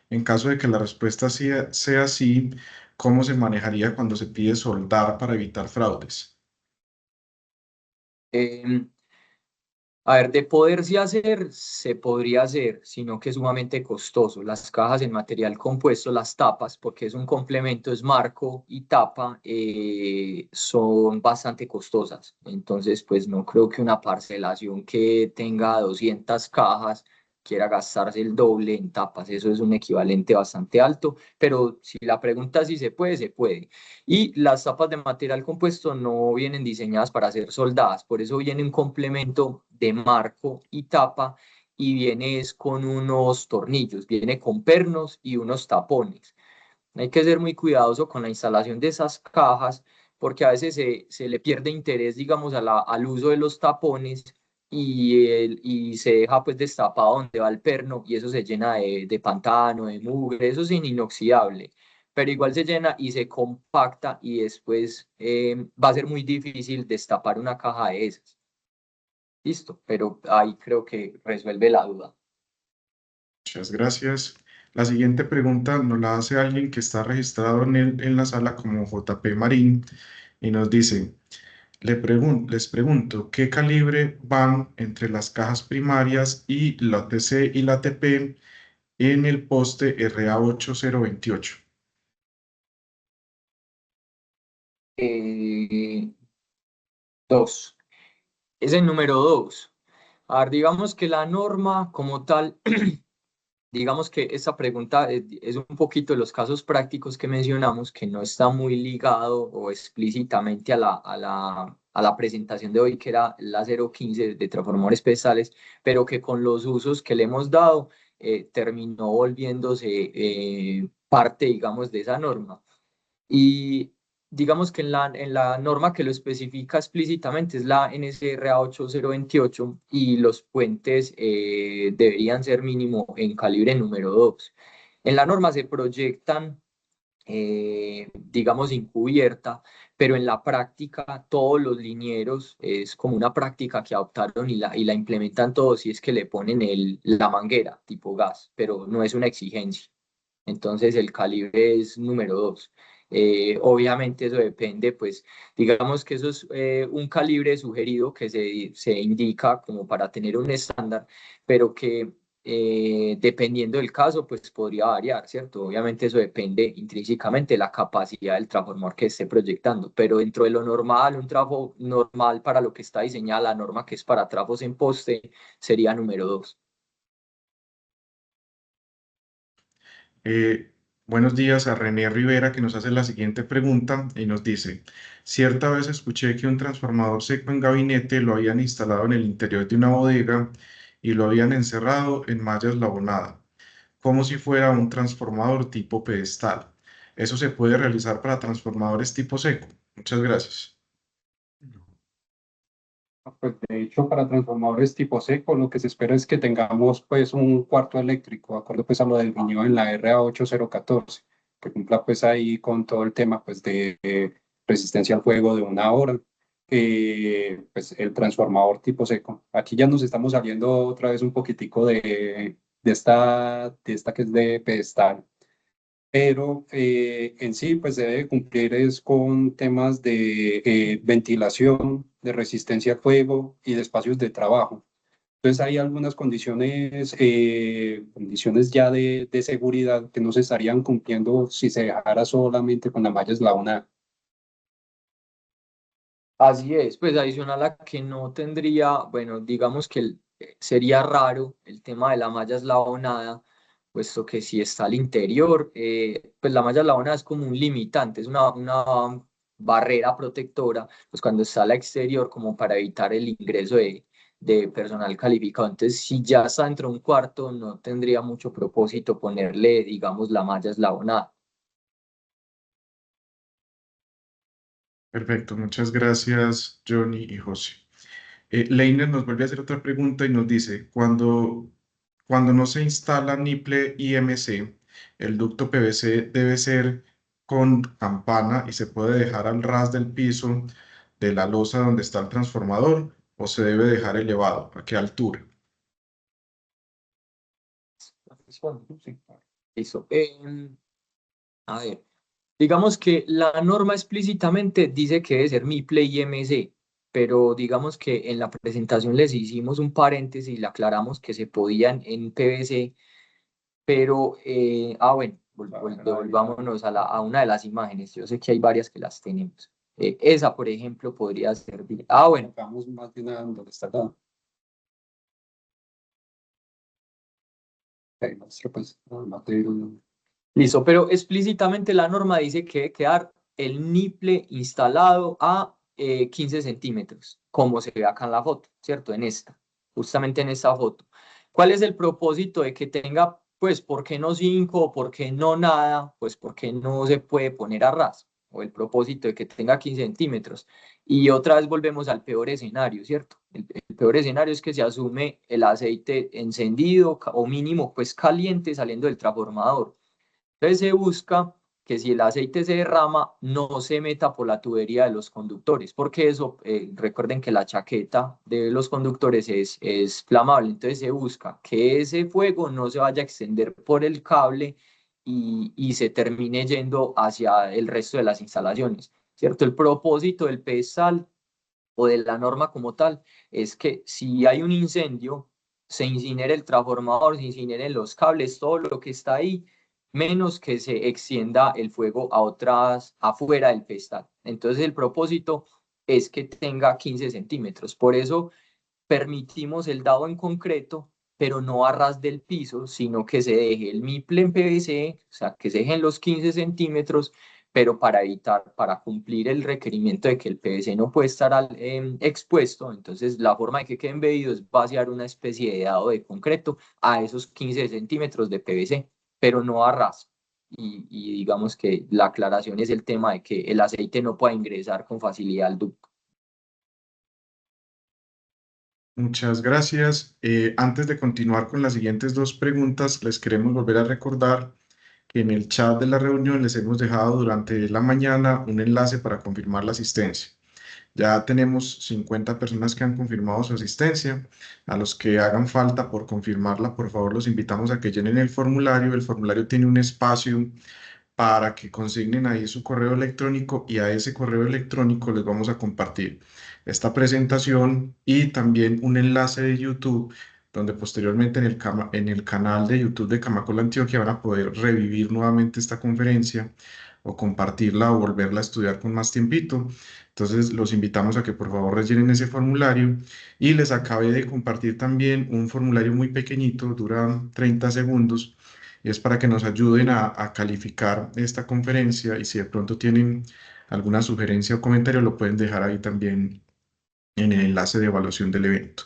En caso de que la respuesta sea sí, ¿cómo se manejaría cuando se pide soldar para evitar fraudes? Eh, A ver, de poderse hacer, se podría hacer, sino que es sumamente costoso. Las cajas en material compuesto, las tapas, porque es un complemento, es marco y tapa, son bastante costosas. Entonces, pues no creo que una parcelación que tenga 200 cajas quiera gastarse el doble en tapas. Eso es un equivalente bastante alto, pero si la pregunta es si se puede, se puede. Y las tapas de material compuesto no vienen diseñadas para ser soldadas, por eso viene un complemento de marco y tapa y viene es con unos tornillos, viene con pernos y unos tapones. Hay que ser muy cuidadoso con la instalación de esas cajas porque a veces se le pierde interés, digamos, al uso de los tapones y se deja pues destapado donde va el perno y eso se llena de pantano, de mugre, eso es inoxidable, pero igual se llena y se compacta y después va a ser muy difícil destapar una caja de esas. Listo, pero ahí creo que resuelve la duda. Muchas gracias. La siguiente pregunta nos la hace alguien que está registrado en la sala como JP Marín y nos dice, les pregunto, ¿qué calibre van entre las cajas primarias y la TC y la TP en el poste RA8028? Eh, Dos. Es el número dos. A ver, digamos que la norma como tal, digamos que esta pregunta es un poquito de los casos prácticos que mencionamos, que no está muy ligado o explícitamente a la presentación de hoy, que era la 015 de transformadores especiales, pero que con los usos que le hemos dado, terminó volviéndose parte, digamos, de esa norma. Y digamos que en la norma que lo especifica explícitamente es la NSRA 8028 y los puentes deberían ser mínimo en calibre número 2. En la norma se proyectan, digamos, sin cubierta, pero en la práctica todos los linieros es como una práctica que adoptaron y la implementan todos y es que le ponen la manguera tipo gas, pero no es una exigencia. Entonces el calibre es número 2. Obviamente eso depende, pues digamos que eso es un calibre sugerido que se indica como para tener un estándar, pero que dependiendo del caso, pues podría variar, ¿cierto? Obviamente eso depende intrínsecamente de la capacidad del transformador que esté proyectando, pero dentro de lo normal, un trafo normal para lo que está diseñada la norma, que es para trafos en poste, sería número 2. Buenos días a René Rivera, que nos hace la siguiente pregunta y nos dice: cierta vez escuché que un transformador seco en gabinete lo habían instalado en el interior de una bodega y lo habían encerrado en malla eslabonada, como si fuera un transformador tipo pedestal. ¿Eso se puede realizar para transformadores tipo seco? Muchas gracias. Pues de hecho, para transformadores tipo seco, lo que se espera es que tengamos pues un cuarto eléctrico, de acuerdo pues a lo definido en la RA8014, que cumpla pues ahí con todo el tema pues de resistencia al fuego de 1 hora, pues el transformador tipo seco. Aquí ya nos estamos saliendo otra vez un poquitico de esta que es de pedestal, pero en sí pues debe cumplir es con temas de ventilación, de resistencia al fuego y de espacios de trabajo. Entonces hay algunas condiciones ya de seguridad que no se estarían cumpliendo si se dejara solamente con la malla eslabonada. Así es, pues adicional a que no tendría, bueno, digamos que sería raro el tema de la malla eslabonada, puesto que si está al interior, pues la malla eslabonada es como un limitante, es una barrera protectora, pues cuando está al exterior como para evitar el ingreso de personal calificado. Entonces, si ya está dentro de un cuarto, no tendría mucho propósito ponerle, digamos, la malla eslabonada. Perfecto, muchas gracias, Johnny y José. Leiner nos vuelve a hacer otra pregunta y nos dice: cuando no se instala NIPLE IMC, el ducto PVC debe ser con campana y se puede dejar al ras del piso de la losa donde está el transformador, o se debe dejar elevado. ¿A qué altura? Listo. A ver. Digamos que la norma explícitamente dice que debe ser MIPLE y MC, pero digamos que en la presentación les hicimos un paréntesis y le aclaramos que se podían en PVC, pero, bueno, devolvámonos a una de las imágenes. Yo sé que hay varias que las tenemos. Esa, por ejemplo, podría servir. Bueno. Vamos más bien a donde está la... muestra, pues, el material. Listo, pero explícitamente la norma dice que debe quedar el niple instalado a 15 centímetros, como se ve acá en la foto, ¿cierto? Justamente en esta foto. ¿Cuál es el propósito de que tenga, pues, por qué no 5 o por qué no nada? Pues porque no se puede poner a ras, o el propósito de que tenga 15 centímetros. Y otra vez volvemos al peor escenario, ¿cierto? El peor escenario es que se asume el aceite encendido o mínimo, pues, caliente saliendo del transformador. Entonces se busca que si el aceite se derrama, no se meta por la tubería de los conductores, porque eso, recuerden que la chaqueta de los conductores es flamable, entonces se busca que ese fuego no se vaya a extender por el cable y se termine yendo hacia el resto de las instalaciones, ¿cierto? El propósito del pedestal o de la norma como tal es que si hay un incendio, se incinere el transformador, se incineren los cables, todo lo que está ahí, menos que se extienda el fuego a otras afuera del pedestal. Entonces el propósito es que tenga 15 centímetros. Por eso permitimos el dado en concreto, pero no a ras del piso, sino que se deje el MIPLE en PVC, o sea, que se dejen los 15 centímetros, pero para evitar, para cumplir el requerimiento de que el PVC no puede estar expuesto. Entonces la forma de que quede embedido es vaciar una especie de dado de concreto a esos 15 centímetros de PVC, pero no a ras. Y digamos que la aclaración es el tema de que el aceite no puede ingresar con facilidad al ducto. Muchas gracias. Antes de continuar con las siguientes dos preguntas, les queremos volver a recordar que en el chat de la reunión les hemos dejado durante la mañana un enlace para confirmar la asistencia. Ya tenemos 50 personas que han confirmado su asistencia. A los que hagan falta por confirmarla, por favor, los invitamos a que llenen el formulario. El formulario tiene un espacio para que consignen ahí su correo electrónico y a ese correo electrónico les vamos a compartir esta presentación y también un enlace de YouTube donde posteriormente en el canal de YouTube de Camacola Antioquia van a poder revivir nuevamente esta conferencia o compartirla o volverla a estudiar con más tiempito. Entonces los invitamos a que por favor rellenen ese formulario y les acabé de compartir también un formulario muy pequeñito, dura 30 segundos y es para que nos ayuden a calificar esta conferencia y si de pronto tienen alguna sugerencia o comentario lo pueden dejar ahí también en el enlace de evaluación del evento.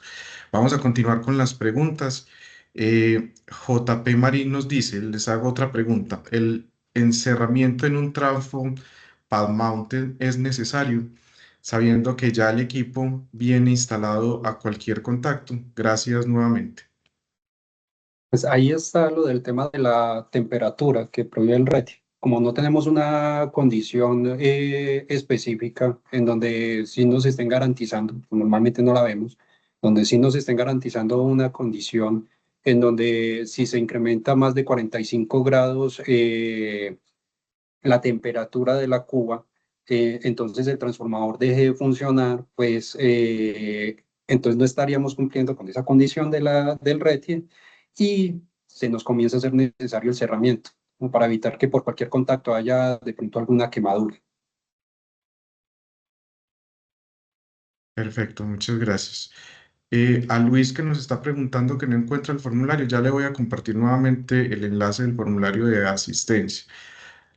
Vamos a continuar con las preguntas. JP Marín nos dice, les hago otra pregunta. ¿El encerramiento en un trafo pad mounted es necesario, sabiendo que ya el equipo viene instalado a cualquier contacto? Gracias nuevamente. Pues ahí está lo del tema de la temperatura que prohíbe el RETI. Como no tenemos una condición específica en donde sí nos estén garantizando, normalmente no la vemos, donde sí nos estén garantizando una condición en donde si se incrementa más de 45 grados la temperatura de la cuba, entonces el transformador deje de funcionar, pues entonces no estaríamos cumpliendo con esa condición del RETI y se nos comienza a ser necesario el cerramiento, como para evitar que por cualquier contacto haya de pronto alguna quemadura. Perfecto, muchas gracias. A Luis que nos está preguntando que no encuentra el formulario, ya le voy a compartir nuevamente el enlace del formulario de asistencia.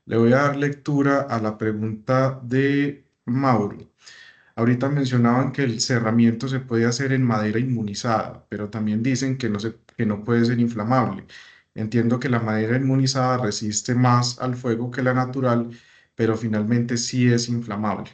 Le voy a dar lectura a la pregunta de Mauro. Ahorita mencionaban que el cerramiento se puede hacer en madera inmunizada, pero también dicen que no puede ser inflamable. Entiendo que la madera inmunizada resiste más al fuego que la natural, pero finalmente sí es inflamable.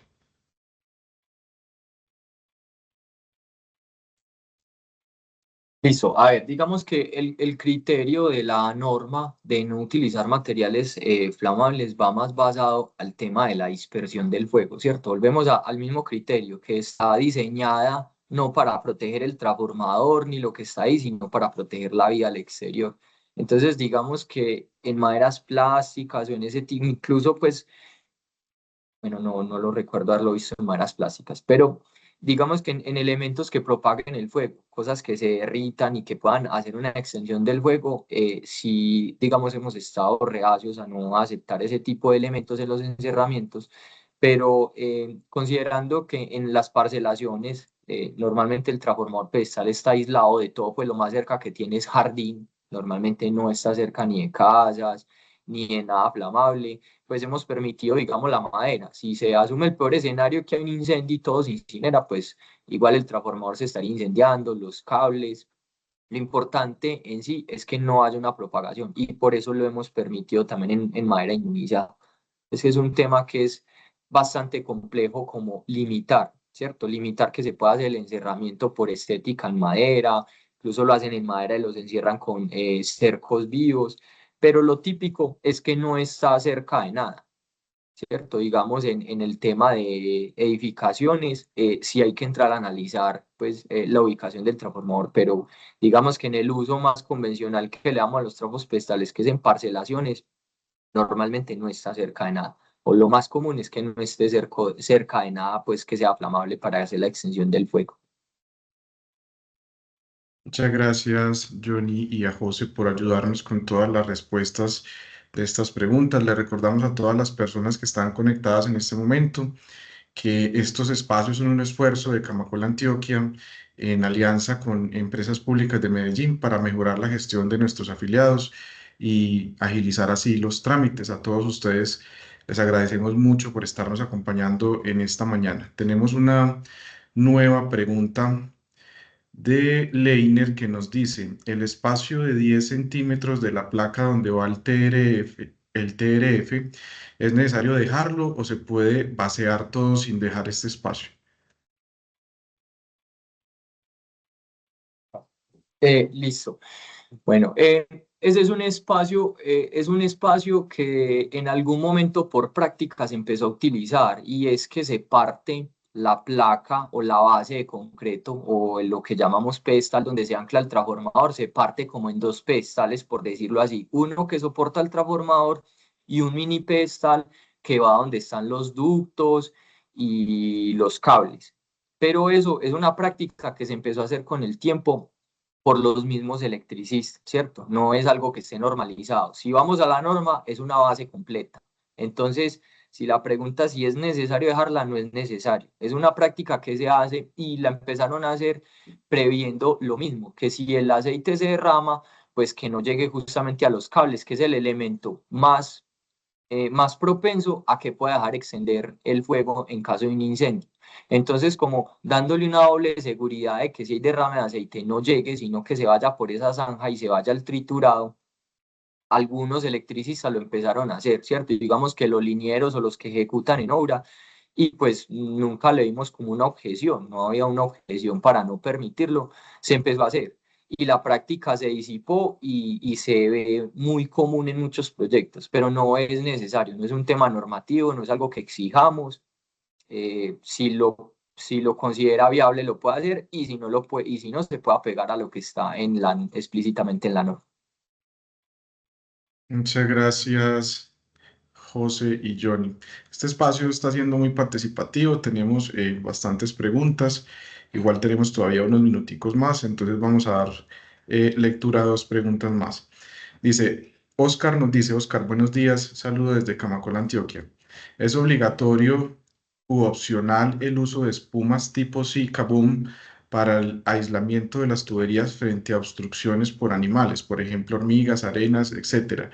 Listo. A ver, digamos que el criterio de la norma de no utilizar materiales flamables va más basado al tema de la dispersión del fuego, ¿cierto? Volvemos al mismo criterio, que está diseñada no para proteger el transformador ni lo que está ahí, sino para proteger la vía al exterior. Entonces, digamos que en maderas plásticas o en ese tipo, incluso pues bueno, no lo recuerdo haberlo visto en maderas plásticas, pero digamos que en elementos que propaguen el fuego, cosas que se derritan y que puedan hacer una extensión del fuego, si digamos hemos estado reacios a no aceptar ese tipo de elementos en los encerramientos, pero considerando que en las parcelaciones, normalmente el transformador pedestal está aislado de todo, pues lo más cerca que tiene es jardín, normalmente no está cerca ni de casas, ni de nada flamable, pues hemos permitido, digamos, la madera. Si se asume el peor escenario que hay un incendio y todo se incinera, pues igual el transformador se estaría incendiando, los cables. Lo importante en sí es que no haya una propagación y por eso lo hemos permitido también en madera inmunizada. Es que es un tema que es bastante complejo como limitar, ¿cierto? Limitar que se pueda hacer el encerramiento por estética en madera, incluso lo hacen en madera y los encierran con cercos vivos, pero lo típico es que no está cerca de nada. ¿Cierto? Digamos, en el tema de edificaciones, sí hay que entrar a analizar pues, la ubicación del transformador, pero digamos que en el uso más convencional que le damos a los trafos pedestales, que es en parcelaciones, normalmente no está cerca de nada. O lo más común es que no esté cerca de nada, pues que sea flamable para hacer la extensión del fuego. Muchas gracias, Johnny, y a José por ayudarnos con todas las respuestas de estas preguntas. Le recordamos a todas las personas que están conectadas en este momento que estos espacios son un esfuerzo de Camacola Antioquia en alianza con empresas públicas de Medellín para mejorar la gestión de nuestros afiliados y agilizar así los trámites. A todos ustedes les agradecemos mucho por estarnos acompañando en esta mañana. Tenemos una nueva pregunta de Leiner que nos dice, el espacio de 10 centímetros de la placa donde va el TRF, ¿es necesario dejarlo o se puede vaciar todo sin dejar este espacio? Listo. Bueno, ese es un espacio que en algún momento por práctica se empezó a utilizar y es que se parte la placa o la base de concreto o en lo que llamamos pedestal donde se ancla el transformador, se parte como en dos pedestales, por decirlo así, uno que soporta el transformador y un mini pedestal que va donde están los ductos y los cables. Pero eso es una práctica que se empezó a hacer con el tiempo por los mismos electricistas, ¿cierto? No es algo que esté normalizado. Si vamos a la norma, es una base completa. Entonces, si la pregunta si es necesario dejarla, no es necesario. Es una práctica que se hace y la empezaron a hacer previendo lo mismo, que si el aceite se derrama, pues que no llegue justamente a los cables, que es el elemento más propenso a que pueda dejar extender el fuego en caso de un incendio. Entonces, como dándole una doble seguridad de que si hay derrame de aceite no llegue, sino que se vaya por esa zanja y se vaya al triturado, algunos electricistas lo empezaron a hacer, ¿cierto? Y digamos que los linieros o los que ejecutan en obra, y pues nunca le vimos como una objeción, no había una objeción para no permitirlo, se empezó a hacer. Y la práctica se disipó y se ve muy común en muchos proyectos, pero no es necesario, no es un tema normativo, no es algo que exijamos. Si lo considera viable lo puede hacer y si no lo puede, y si no se puede apegar a lo que está explícitamente en la norma. Muchas gracias, José y Johnny. Este espacio está siendo muy participativo, tenemos bastantes preguntas, igual tenemos todavía unos minuticos más, entonces vamos a dar lectura a dos preguntas más. Oscar, buenos días, saludo desde Camacola, Antioquia. ¿Es obligatorio u opcional el uso de espumas tipo Zika Boom para el aislamiento de las tuberías frente a obstrucciones por animales, por ejemplo, hormigas, arenas, etcétera?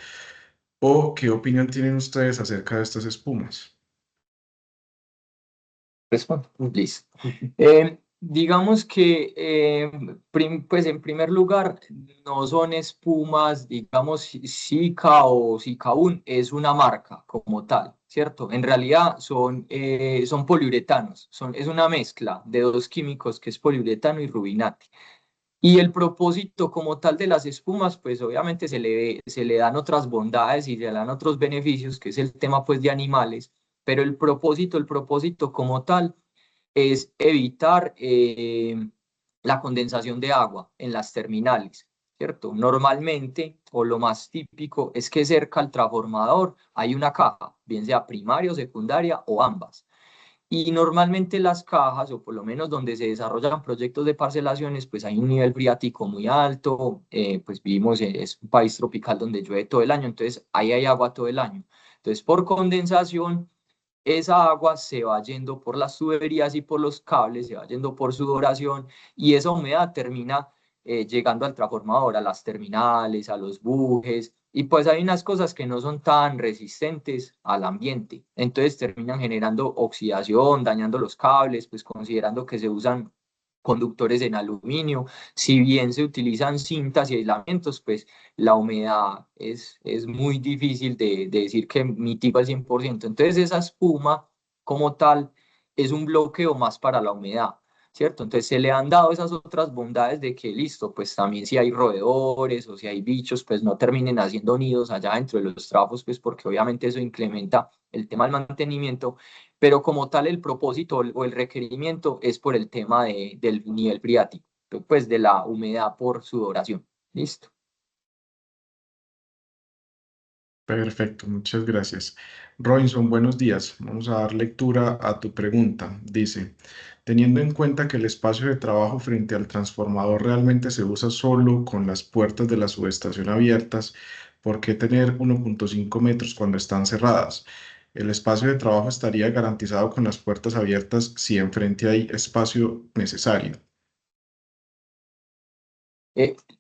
¿O qué opinión tienen ustedes acerca de estas espumas? Respondo. Listo. Digamos que, pues en primer lugar, no son espumas, digamos, Sika o Sikaun es una marca como tal, ¿cierto? En realidad son poliuretanos, es una mezcla de dos químicos que es poliuretano y rubinate. Y el propósito como tal de las espumas, pues obviamente se le dan otras bondades y se le dan otros beneficios, que es el tema pues de animales, pero el propósito como tal es evitar la condensación de agua en las terminales, ¿cierto? Normalmente, o lo más típico, es que cerca al transformador hay una caja, bien sea primaria o secundaria o ambas. Y normalmente las cajas, o por lo menos donde se desarrollan proyectos de parcelaciones, pues hay un nivel friático muy alto, pues vivimos, es un país tropical donde llueve todo el año, entonces ahí hay agua todo el año. Entonces, por condensación, esa agua se va yendo por las tuberías y por los cables, se va yendo por sudoración y esa humedad termina llegando al transformador, a las terminales, a los bujes, y pues hay unas cosas que no son tan resistentes al ambiente, entonces terminan generando oxidación, dañando los cables, pues considerando que se usan conductores en aluminio, si bien se utilizan cintas y aislamientos, pues la humedad es muy difícil de decir que mitiga al 100%. Entonces esa espuma como tal es un bloqueo más para la humedad, ¿cierto? Entonces se le han dado esas otras bondades de que listo, pues también si hay roedores o si hay bichos, pues no terminen haciendo nidos allá dentro de los trafos, pues porque obviamente eso incrementa el tema del mantenimiento, pero como tal el propósito o el requerimiento es por el tema del nivel freático, pues de la humedad por sudoración. Listo. Perfecto, muchas gracias. Robinson, buenos días. Vamos a dar lectura a tu pregunta. Dice, teniendo en cuenta que el espacio de trabajo frente al transformador realmente se usa solo con las puertas de la subestación abiertas, ¿por qué tener 1.5 metros cuando están cerradas? El espacio de trabajo estaría garantizado con las puertas abiertas si enfrente hay espacio necesario.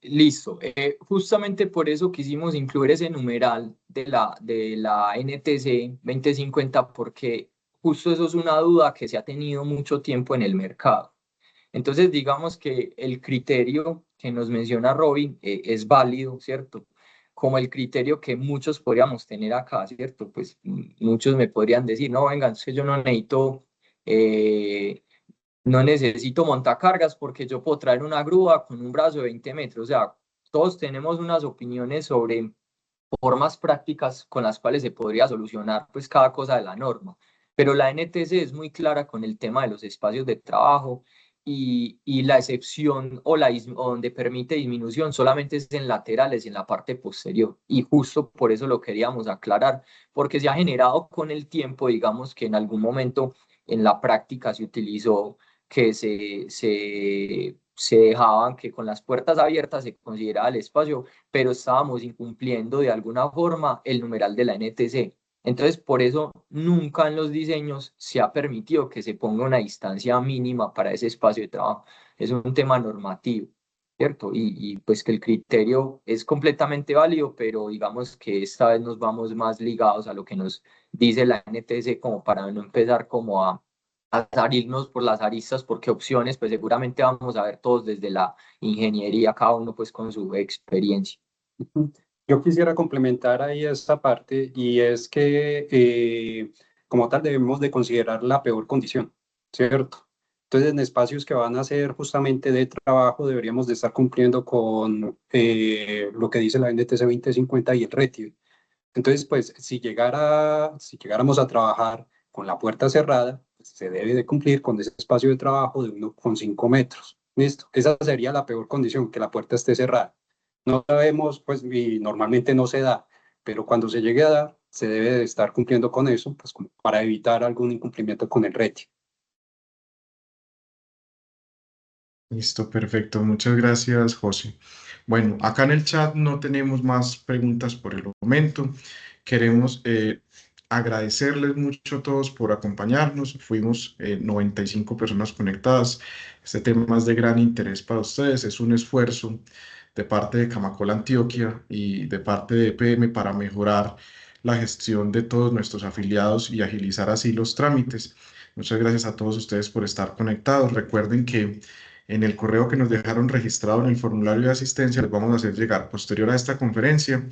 Listo. Justamente por eso quisimos incluir ese numeral de la NTC 2050, porque justo eso es una duda que se ha tenido mucho tiempo en el mercado. Entonces, digamos que el criterio que nos menciona Robin es válido, ¿cierto? Como el criterio que muchos podríamos tener acá, ¿cierto? Pues muchos me podrían decir, no, vengan, es que yo no necesito montacargas porque yo puedo traer una grúa con un brazo de 20 metros. O sea, todos tenemos unas opiniones sobre formas prácticas con las cuales se podría solucionar pues cada cosa de la norma. Pero la NTC es muy clara con el tema de los espacios de trabajo y la excepción o donde permite disminución solamente es en laterales y en la parte posterior. Y justo por eso lo queríamos aclarar, porque se ha generado con el tiempo, digamos que en algún momento en la práctica se utilizó que se dejaban que con las puertas abiertas se consideraba el espacio, pero estábamos incumpliendo de alguna forma el numeral de la NTC. Entonces, por eso nunca en los diseños se ha permitido que se ponga una distancia mínima para ese espacio de trabajo. Es un tema normativo, ¿cierto? Y pues que el criterio es completamente válido, pero digamos que esta vez nos vamos más ligados a lo que nos dice la NTC como para no empezar como a salirnos por las aristas, porque opciones, pues seguramente vamos a ver todos desde la ingeniería, cada uno pues con su experiencia. Yo quisiera complementar ahí esta parte y es que como tal debemos de considerar la peor condición, ¿cierto? Entonces en espacios que van a ser justamente de trabajo deberíamos de estar cumpliendo con lo que dice la NTC 2050 y el RETIV. Entonces pues si llegáramos a trabajar con la puerta cerrada, pues, se debe de cumplir con ese espacio de trabajo de 1,5 metros. ¿Listo? Esa sería la peor condición, que la puerta esté cerrada. No sabemos, pues, y normalmente no se da, pero cuando se llegue a dar, se debe de estar cumpliendo con eso, pues, como para evitar algún incumplimiento con el RETI. Listo, perfecto. Muchas gracias, José. Bueno, acá en el chat no tenemos más preguntas por el momento. Queremos agradecerles mucho a todos por acompañarnos. Fuimos 95 personas conectadas. Este tema es de gran interés para ustedes. Es un esfuerzo de parte de Camacol Antioquia y de parte de EPM para mejorar la gestión de todos nuestros afiliados y agilizar así los trámites. Muchas gracias a todos ustedes por estar conectados. Recuerden que en el correo que nos dejaron registrado en el formulario de asistencia les vamos a hacer llegar posterior a esta conferencia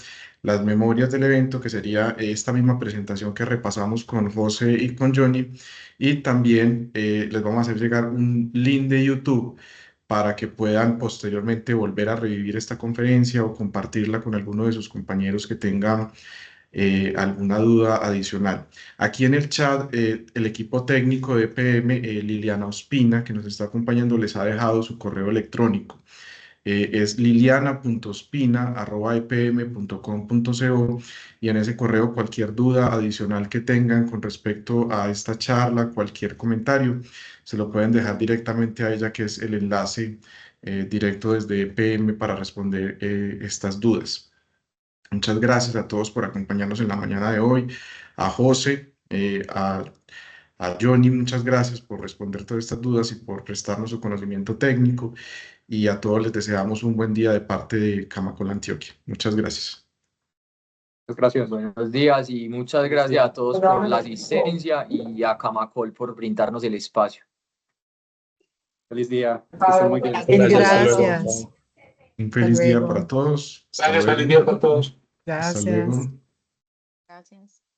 las memorias del evento, que sería esta misma presentación que repasamos con José y con Johnny, y también les vamos a hacer llegar un link de YouTube para que puedan posteriormente volver a revivir esta conferencia o compartirla con alguno de sus compañeros que tengan alguna duda adicional. Aquí en el chat, el equipo técnico de EPM, Liliana Ospina, que nos está acompañando, les ha dejado su correo electrónico. Es liliana.ospina@epm.com.co, y en ese correo cualquier duda adicional que tengan con respecto a esta charla, cualquier comentario, se lo pueden dejar directamente a ella, que es el enlace directo desde EPM para responder estas dudas. Muchas gracias a todos por acompañarnos en la mañana de hoy. A José, a Johnny, muchas gracias por responder todas estas dudas y por prestarnos su conocimiento técnico. Y a todos les deseamos un buen día de parte de Camacol Antioquia. Muchas gracias. Muchas gracias. Buenos días y muchas gracias a todos por la asistencia y a Camacol por brindarnos el espacio. Feliz día. Que estén muy bien. Gracias. Un feliz día luego. para todos. Gracias, feliz día para todos. Hasta luego. Gracias. Gracias.